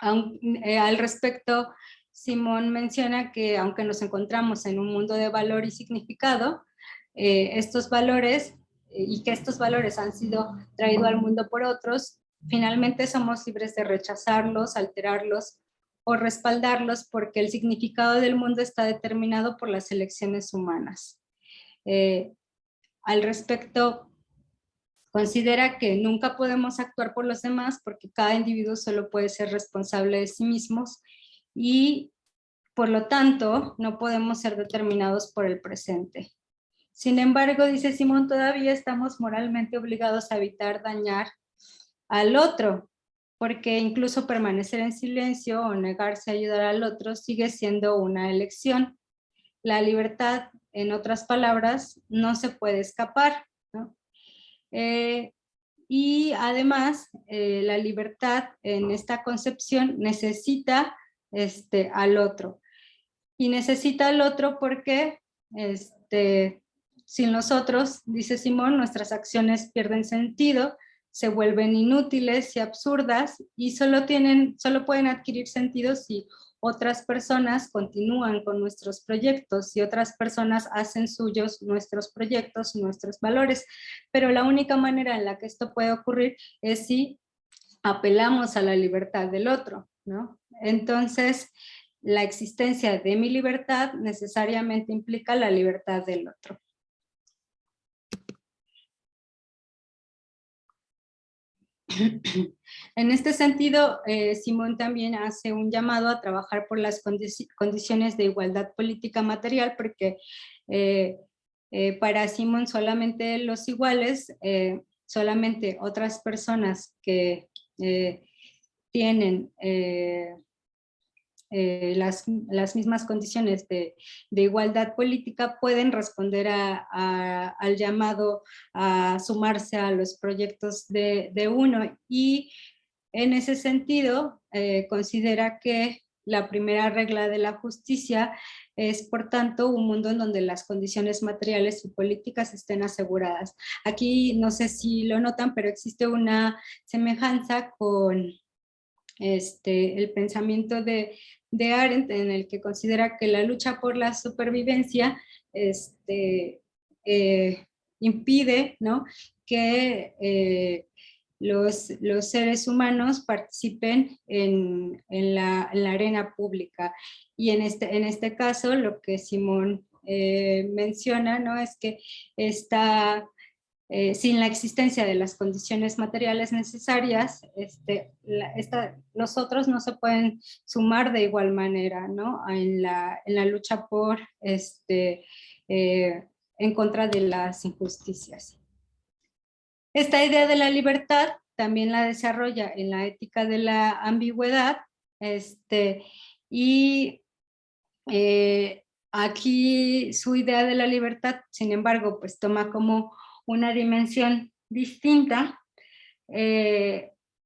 Al respecto, Simón menciona que aunque nos encontramos en un mundo de valor y significado, estos valores y que estos valores han sido traídos al mundo por otros, finalmente somos libres de rechazarlos, alterarlos o respaldarlos porque el significado del mundo está determinado por las elecciones humanas. Al respecto, considera que nunca podemos actuar por los demás porque cada individuo solo puede ser responsable de sí mismos y por lo tanto no podemos ser determinados por el presente. Sin embargo, dice Simón, todavía estamos moralmente obligados a evitar dañar al otro, porque incluso permanecer en silencio o negarse a ayudar al otro sigue siendo una elección. La libertad, en otras palabras, no se puede escapar, ¿no? Y además, la libertad en esta concepción necesita al otro. Y necesita al otro porque sin nosotros, dice Simón, nuestras acciones pierden sentido, se vuelven inútiles y absurdas y solo pueden adquirir sentido si otras personas continúan con nuestros proyectos y otras personas hacen suyos nuestros proyectos, nuestros valores. Pero la única manera en la que esto puede ocurrir es si apelamos a la libertad del otro, ¿no? Entonces, la existencia de mi libertad necesariamente implica la libertad del otro. En este sentido, Simón también hace un llamado a trabajar por las condiciones de igualdad política material, porque para Simón solamente los iguales, solamente otras personas que tienen las mismas condiciones de igualdad política pueden responder al llamado a sumarse a los proyectos de uno y en ese sentido considera que la primera regla de la justicia es, por tanto, un mundo en donde las condiciones materiales y políticas estén aseguradas. Aquí no sé si lo notan, pero existe una semejanza con el pensamiento de Arendt, en el que considera que la lucha por la supervivencia impide, ¿no?, que los seres humanos participen en la arena pública. Y en este caso, lo que Simón menciona, ¿no? Es que sin la existencia de las condiciones materiales necesarias, los otros no se pueden sumar de igual manera, ¿no? En la lucha por, en contra de las injusticias. Esta idea de la libertad también la desarrolla en la ética de la ambigüedad, y aquí su idea de la libertad, sin embargo, pues toma como una dimensión distinta.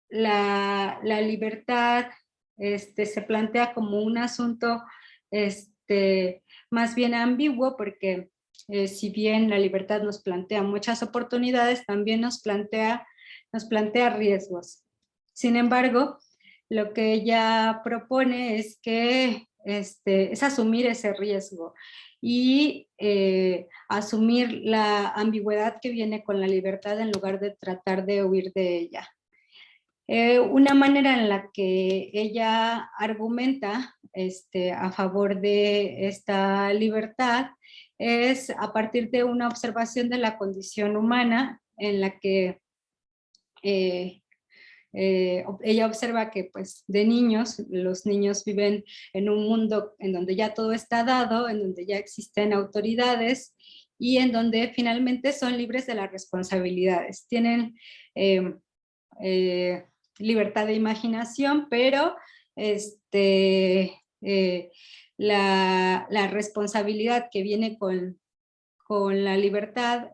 La libertad se plantea como un asunto más bien ambiguo, porque si bien la libertad nos plantea muchas oportunidades, también nos plantea riesgos. Sin embargo, lo que ella propone es que es asumir ese riesgo y asumir la ambigüedad que viene con la libertad en lugar de tratar de huir de ella. Una manera en la que ella argumenta a favor de esta libertad es a partir de una observación de la condición humana en la que ella observa que pues de niños, los niños viven en un mundo en donde ya todo está dado, en donde ya existen autoridades y en donde finalmente son libres de las responsabilidades. Tienen libertad de imaginación, pero la responsabilidad que viene con la libertad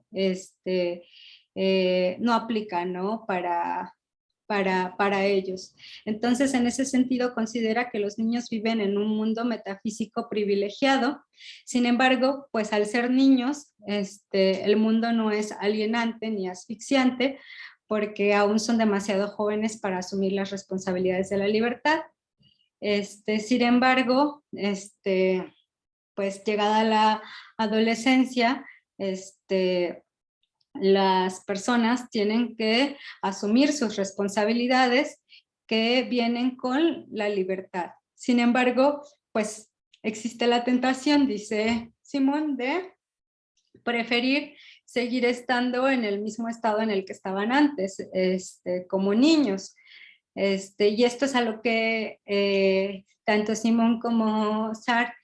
no aplica, ¿no? Para ellos. Entonces, en ese sentido, considera que los niños viven en un mundo metafísico privilegiado. Sin embargo, pues al ser niños, el mundo no es alienante ni asfixiante, porque aún son demasiado jóvenes para asumir las responsabilidades de la libertad. Sin embargo, pues llegada la adolescencia, las personas tienen que asumir sus responsabilidades que vienen con la libertad. Sin embargo, pues existe la tentación, dice Simón, de preferir seguir estando en el mismo estado en el que estaban antes, como niños. Y esto es a lo que tanto Simón como Sartre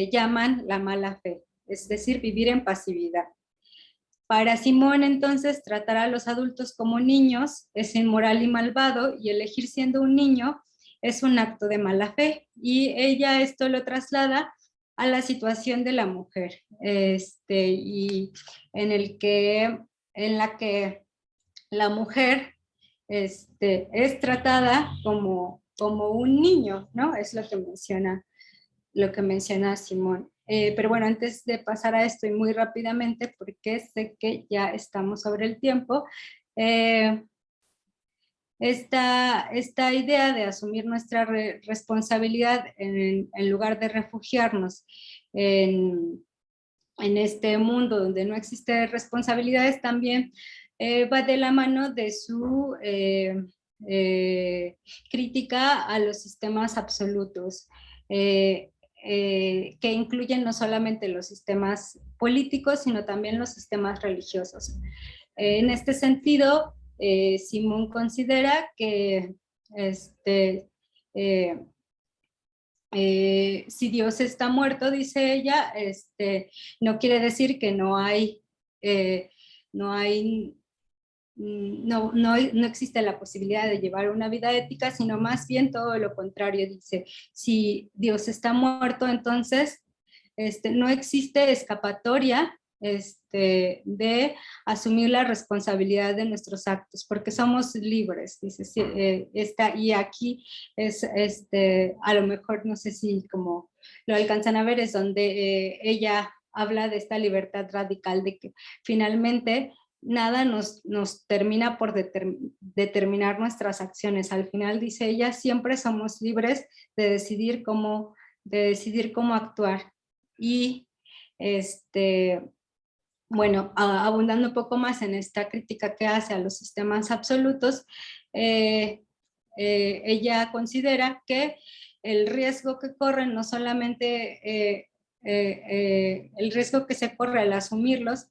llaman la mala fe, es decir, vivir en pasividad. Para Simón, entonces, tratar a los adultos como niños es inmoral y malvado, y elegir siendo un niño es un acto de mala fe. Y ella esto lo traslada a la situación de la mujer, y en la que la mujer es tratada como un niño, ¿no? Es lo que menciona Simón. Pero bueno, antes de pasar a esto y muy rápidamente, porque sé que ya estamos sobre el tiempo, esta idea de asumir nuestra responsabilidad en lugar de refugiarnos en este mundo donde no existe responsabilidades también va de la mano de su crítica a los sistemas absolutos. Que incluyen no solamente los sistemas políticos, sino también los sistemas religiosos. En este sentido, Simón considera que si Dios está muerto, dice ella, no quiere decir que no existe la posibilidad de llevar una vida ética, sino más bien todo lo contrario. Dice, si Dios está muerto, entonces no existe escapatoria de asumir la responsabilidad de nuestros actos, porque somos libres, dice, y aquí es, a lo mejor, no sé si como lo alcanzan a ver, es donde ella habla de esta libertad radical, de que finalmente nada nos termina por determinar nuestras acciones. Al final, dice ella, siempre somos libres de decidir cómo actuar. Y bueno, abundando un poco más en esta crítica que hace a los sistemas absolutos, ella considera que el riesgo que corren no solamente el riesgo que se corre al asumirlos,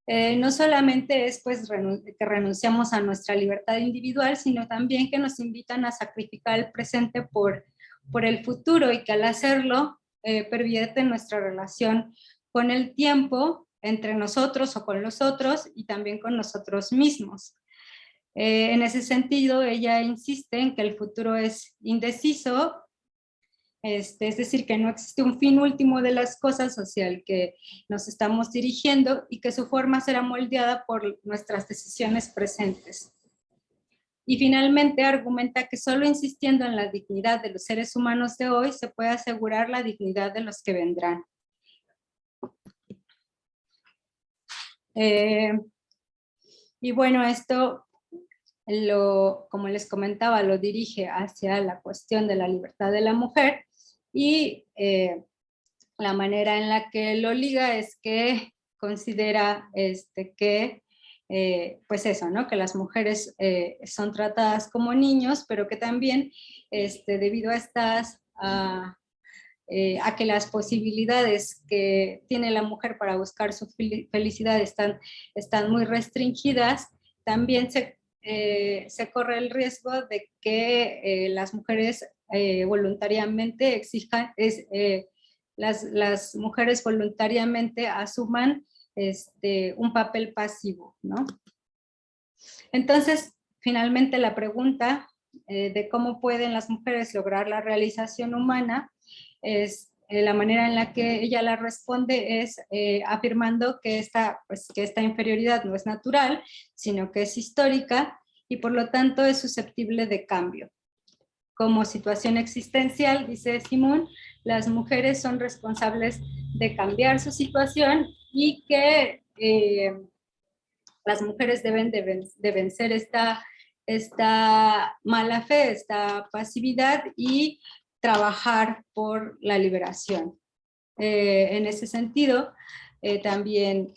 no solamente es pues que renunciamos a nuestra libertad individual, sino también que nos invitan a sacrificar el presente por el futuro, y que al hacerlo pervierte nuestra relación con el tiempo, entre nosotros o con los otros, y también con nosotros mismos. En ese sentido, ella insiste en que el futuro es indeciso, es decir, que no existe un fin último de las cosas hacia el que nos estamos dirigiendo, y que su forma será moldeada por nuestras decisiones presentes. Y finalmente argumenta que solo insistiendo en la dignidad de los seres humanos de hoy se puede asegurar la dignidad de los que vendrán. Y bueno, esto, como les comentaba, lo dirige hacia la cuestión de la libertad de la mujer, y la manera en la que lo liga es que considera que, pues eso, ¿no? Que las mujeres son tratadas como niños, pero que también debido a estas... a que las posibilidades que tiene la mujer para buscar su felicidad están muy restringidas, también se corre el riesgo de que las mujeres voluntariamente exijan, las mujeres voluntariamente asuman un papel pasivo, ¿no? Entonces, finalmente la pregunta de cómo pueden las mujeres lograr la realización humana es la manera en la que ella la responde es afirmando que que esta inferioridad no es natural, sino que es histórica, y por lo tanto es susceptible de cambio. Como situación existencial, dice Simón, las mujeres son responsables de cambiar su situación, y que las mujeres deben de vencer esta mala fe, esta pasividad, y trabajar por la liberación. En ese sentido, también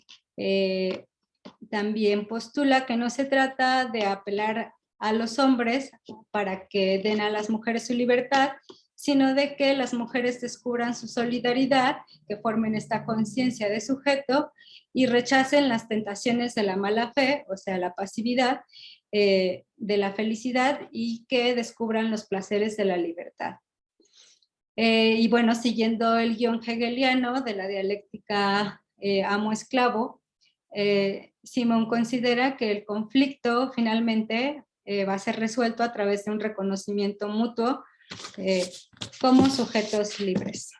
postula que no se trata de apelar a los hombres para que den a las mujeres su libertad, sino de que las mujeres descubran su solidaridad, que formen esta conciencia de sujeto y rechacen las tentaciones de la mala fe, o sea, la pasividad, de la felicidad, y que descubran los placeres de la libertad. Y bueno, siguiendo el guión hegeliano de la dialéctica amo-esclavo, Simón considera que el conflicto finalmente va a ser resuelto a través de un reconocimiento mutuo como sujetos libres.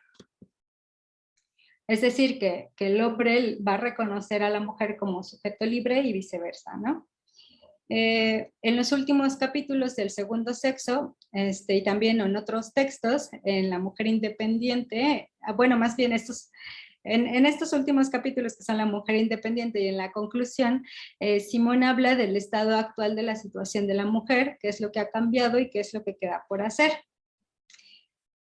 Es decir, que el hombre va a reconocer a la mujer como sujeto libre y viceversa, ¿no? En los últimos capítulos del segundo sexo, y también en otros textos, en La mujer independiente, bueno, más bien en estos últimos capítulos que son La mujer independiente y en la conclusión, Simón habla del estado actual de la situación de la mujer, qué es lo que ha cambiado y qué es lo que queda por hacer.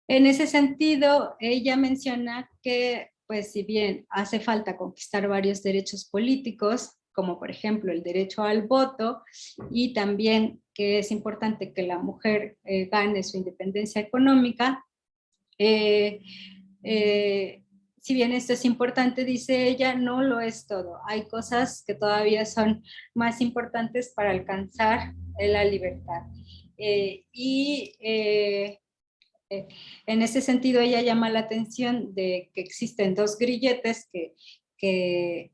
En ese sentido, ella menciona que, pues si bien hace falta conquistar varios derechos políticos, como por ejemplo el derecho al voto, y también que es importante que la mujer gane su independencia económica, si bien esto es importante, dice ella, no lo es todo. Hay cosas que todavía son más importantes para alcanzar la libertad. En ese sentido, ella llama la atención de que existen dos grilletes que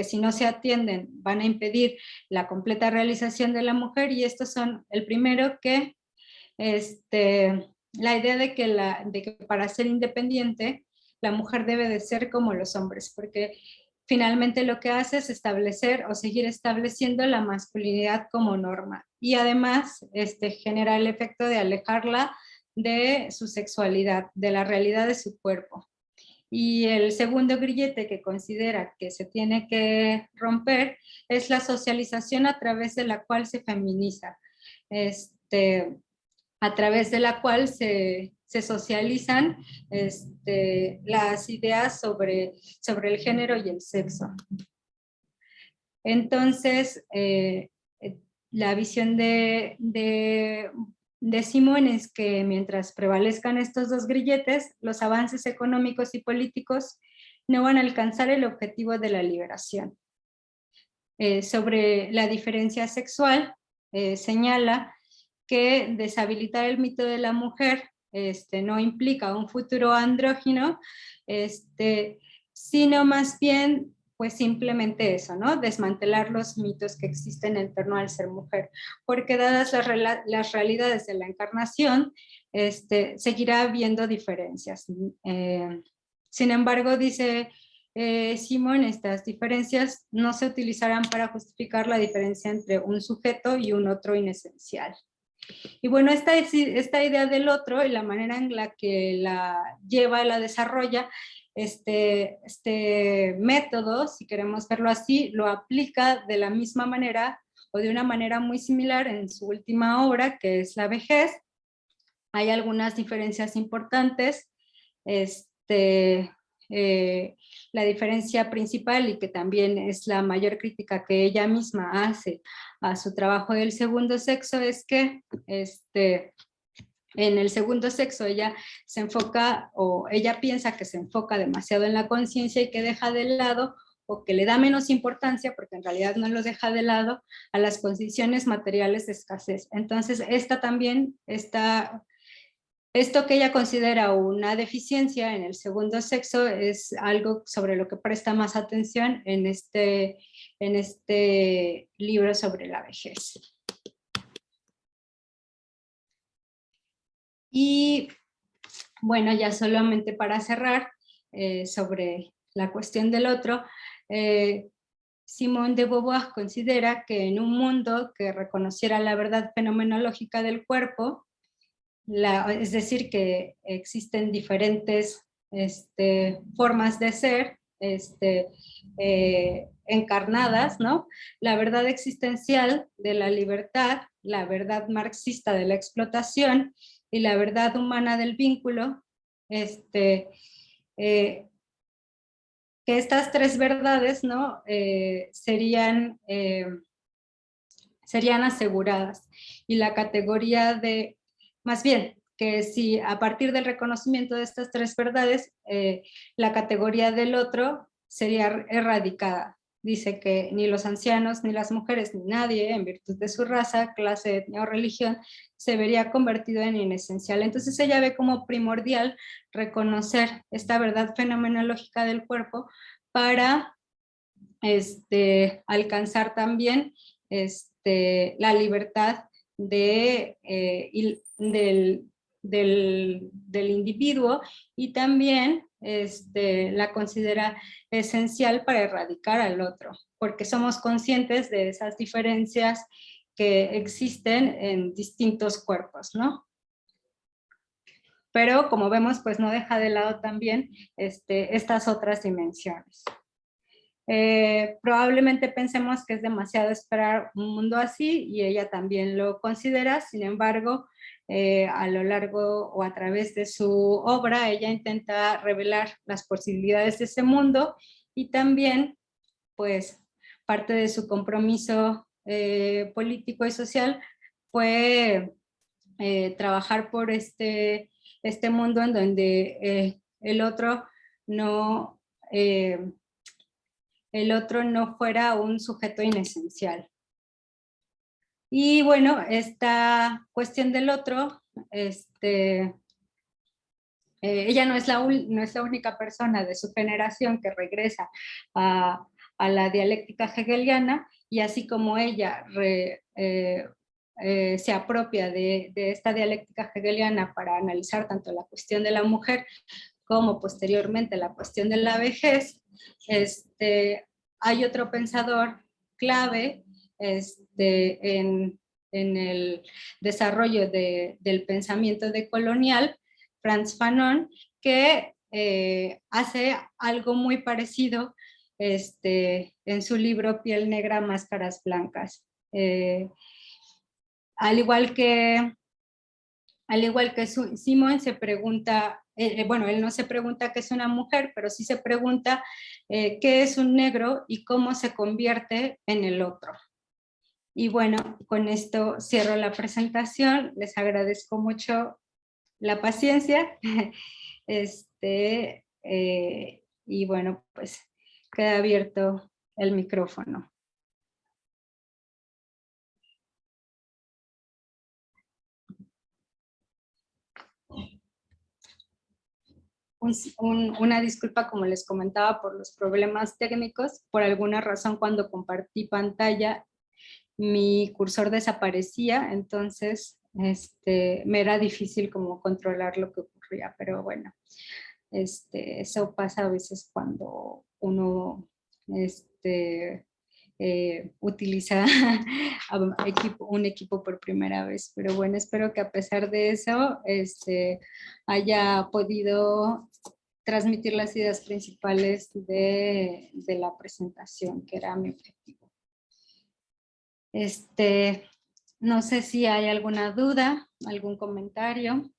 si no se atienden van a impedir la completa realización de la mujer, y estos son, el primero, que la idea de que para ser independiente la mujer debe de ser como los hombres, porque finalmente lo que hace es establecer o seguir estableciendo la masculinidad como norma, y además genera el efecto de alejarla de su sexualidad, de la realidad de su cuerpo. Y el segundo grillete que considera que se tiene que romper es la socialización a través de la cual se feminiza, a través de la cual se se socializan las ideas sobre el género y el sexo. Entonces, la visión de Simón es que mientras prevalezcan estos dos grilletes, los avances económicos y políticos no van a alcanzar el objetivo de la liberación. Sobre la diferencia sexual, señala que deshabilitar el mito de la mujer no implica un futuro andrógino, sino más bien pues simplemente eso, ¿no? Desmantelar los mitos que existen en torno al ser mujer, porque dadas las realidades de la encarnación, seguirá habiendo diferencias. Sin embargo, dice Simón, estas diferencias no se utilizarán para justificar la diferencia entre un sujeto y un otro inesencial. Y bueno, esta idea del otro y la manera en la que la lleva, la desarrolla, este método, si queremos verlo así, lo aplica de la misma manera o de una manera muy similar en su última obra, que es La vejez. Hay algunas diferencias importantes. La diferencia principal, y que también es la mayor crítica que ella misma hace a su trabajo del segundo sexo, es que en el segundo sexo ella se enfoca, o ella piensa que se enfoca demasiado en la conciencia y que deja de lado, o que le da menos importancia, porque en realidad no lo deja de lado, a las condiciones materiales de escasez. Entonces esto que ella considera una deficiencia en el segundo sexo es algo sobre lo que presta más atención en este libro sobre la vejez. Y bueno, ya solamente para cerrar sobre la cuestión del otro, Simone de Beauvoir considera que en un mundo que reconociera la verdad fenomenológica del cuerpo, es decir, que existen diferentes formas de ser encarnadas, ¿no? La verdad existencial de la libertad, la verdad marxista de la explotación y la verdad humana del vínculo, que estas tres verdades, ¿no? serían aseguradas, y la categoría de, más bien, que si a partir del reconocimiento de estas tres verdades, la categoría del otro sería erradicada. Dice que ni los ancianos, ni las mujeres, ni nadie, en virtud de su raza, clase, etnia o religión, se vería convertido en inesencial. Entonces ella ve como primordial reconocer esta verdad fenomenológica del cuerpo para alcanzar también la libertad del individuo, y también la considera esencial para erradicar al otro, porque somos conscientes de esas diferencias que existen en distintos cuerpos, ¿no? Pero como vemos, pues no deja de lado también estas otras dimensiones. Probablemente pensemos que es demasiado esperar un mundo así, y ella también lo considera. Sin embargo, a lo largo o a través de su obra, ella intenta revelar las posibilidades de ese mundo, y también, pues, parte de su compromiso político y social fue trabajar por este mundo en donde el otro no fuera un sujeto inesencial. Y bueno, esta cuestión del otro, ella no es la única persona de su generación que regresa a la dialéctica hegeliana, y así como ella se apropia de esta dialéctica hegeliana para analizar tanto la cuestión de la mujer como posteriormente la cuestión de la vejez, hay otro pensador clave en el desarrollo del pensamiento decolonial, Frantz Fanon, que hace algo muy parecido en su libro Piel Negra, Máscaras Blancas. Al igual que al igual que Simón se pregunta, bueno, él no se pregunta qué es una mujer, pero sí se pregunta qué es un negro y cómo se convierte en el otro. Y bueno, con esto cierro la presentación. Les agradezco mucho la paciencia. Y bueno, pues queda abierto el micrófono. Una disculpa, como les comentaba, por los problemas técnicos. Por alguna razón, cuando compartí pantalla, mi cursor desaparecía, entonces me era difícil como controlar lo que ocurría, pero bueno, eso pasa a veces cuando uno utiliza un equipo por primera vez. Pero bueno, espero que a pesar de eso haya podido transmitir las ideas principales de la presentación, que era mi objetivo. No sé si hay alguna duda, algún comentario.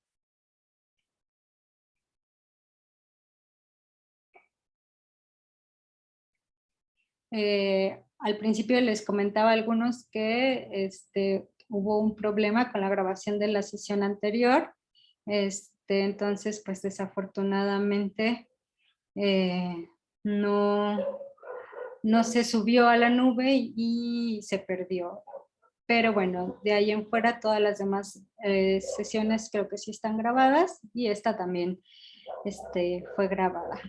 Al principio les comentaba a algunos que hubo un problema con la grabación de la sesión anterior. Entonces, pues desafortunadamente no se subió a la nube y se perdió. Pero bueno, de ahí en fuera todas las demás sesiones creo que sí están grabadas y esta también fue grabada.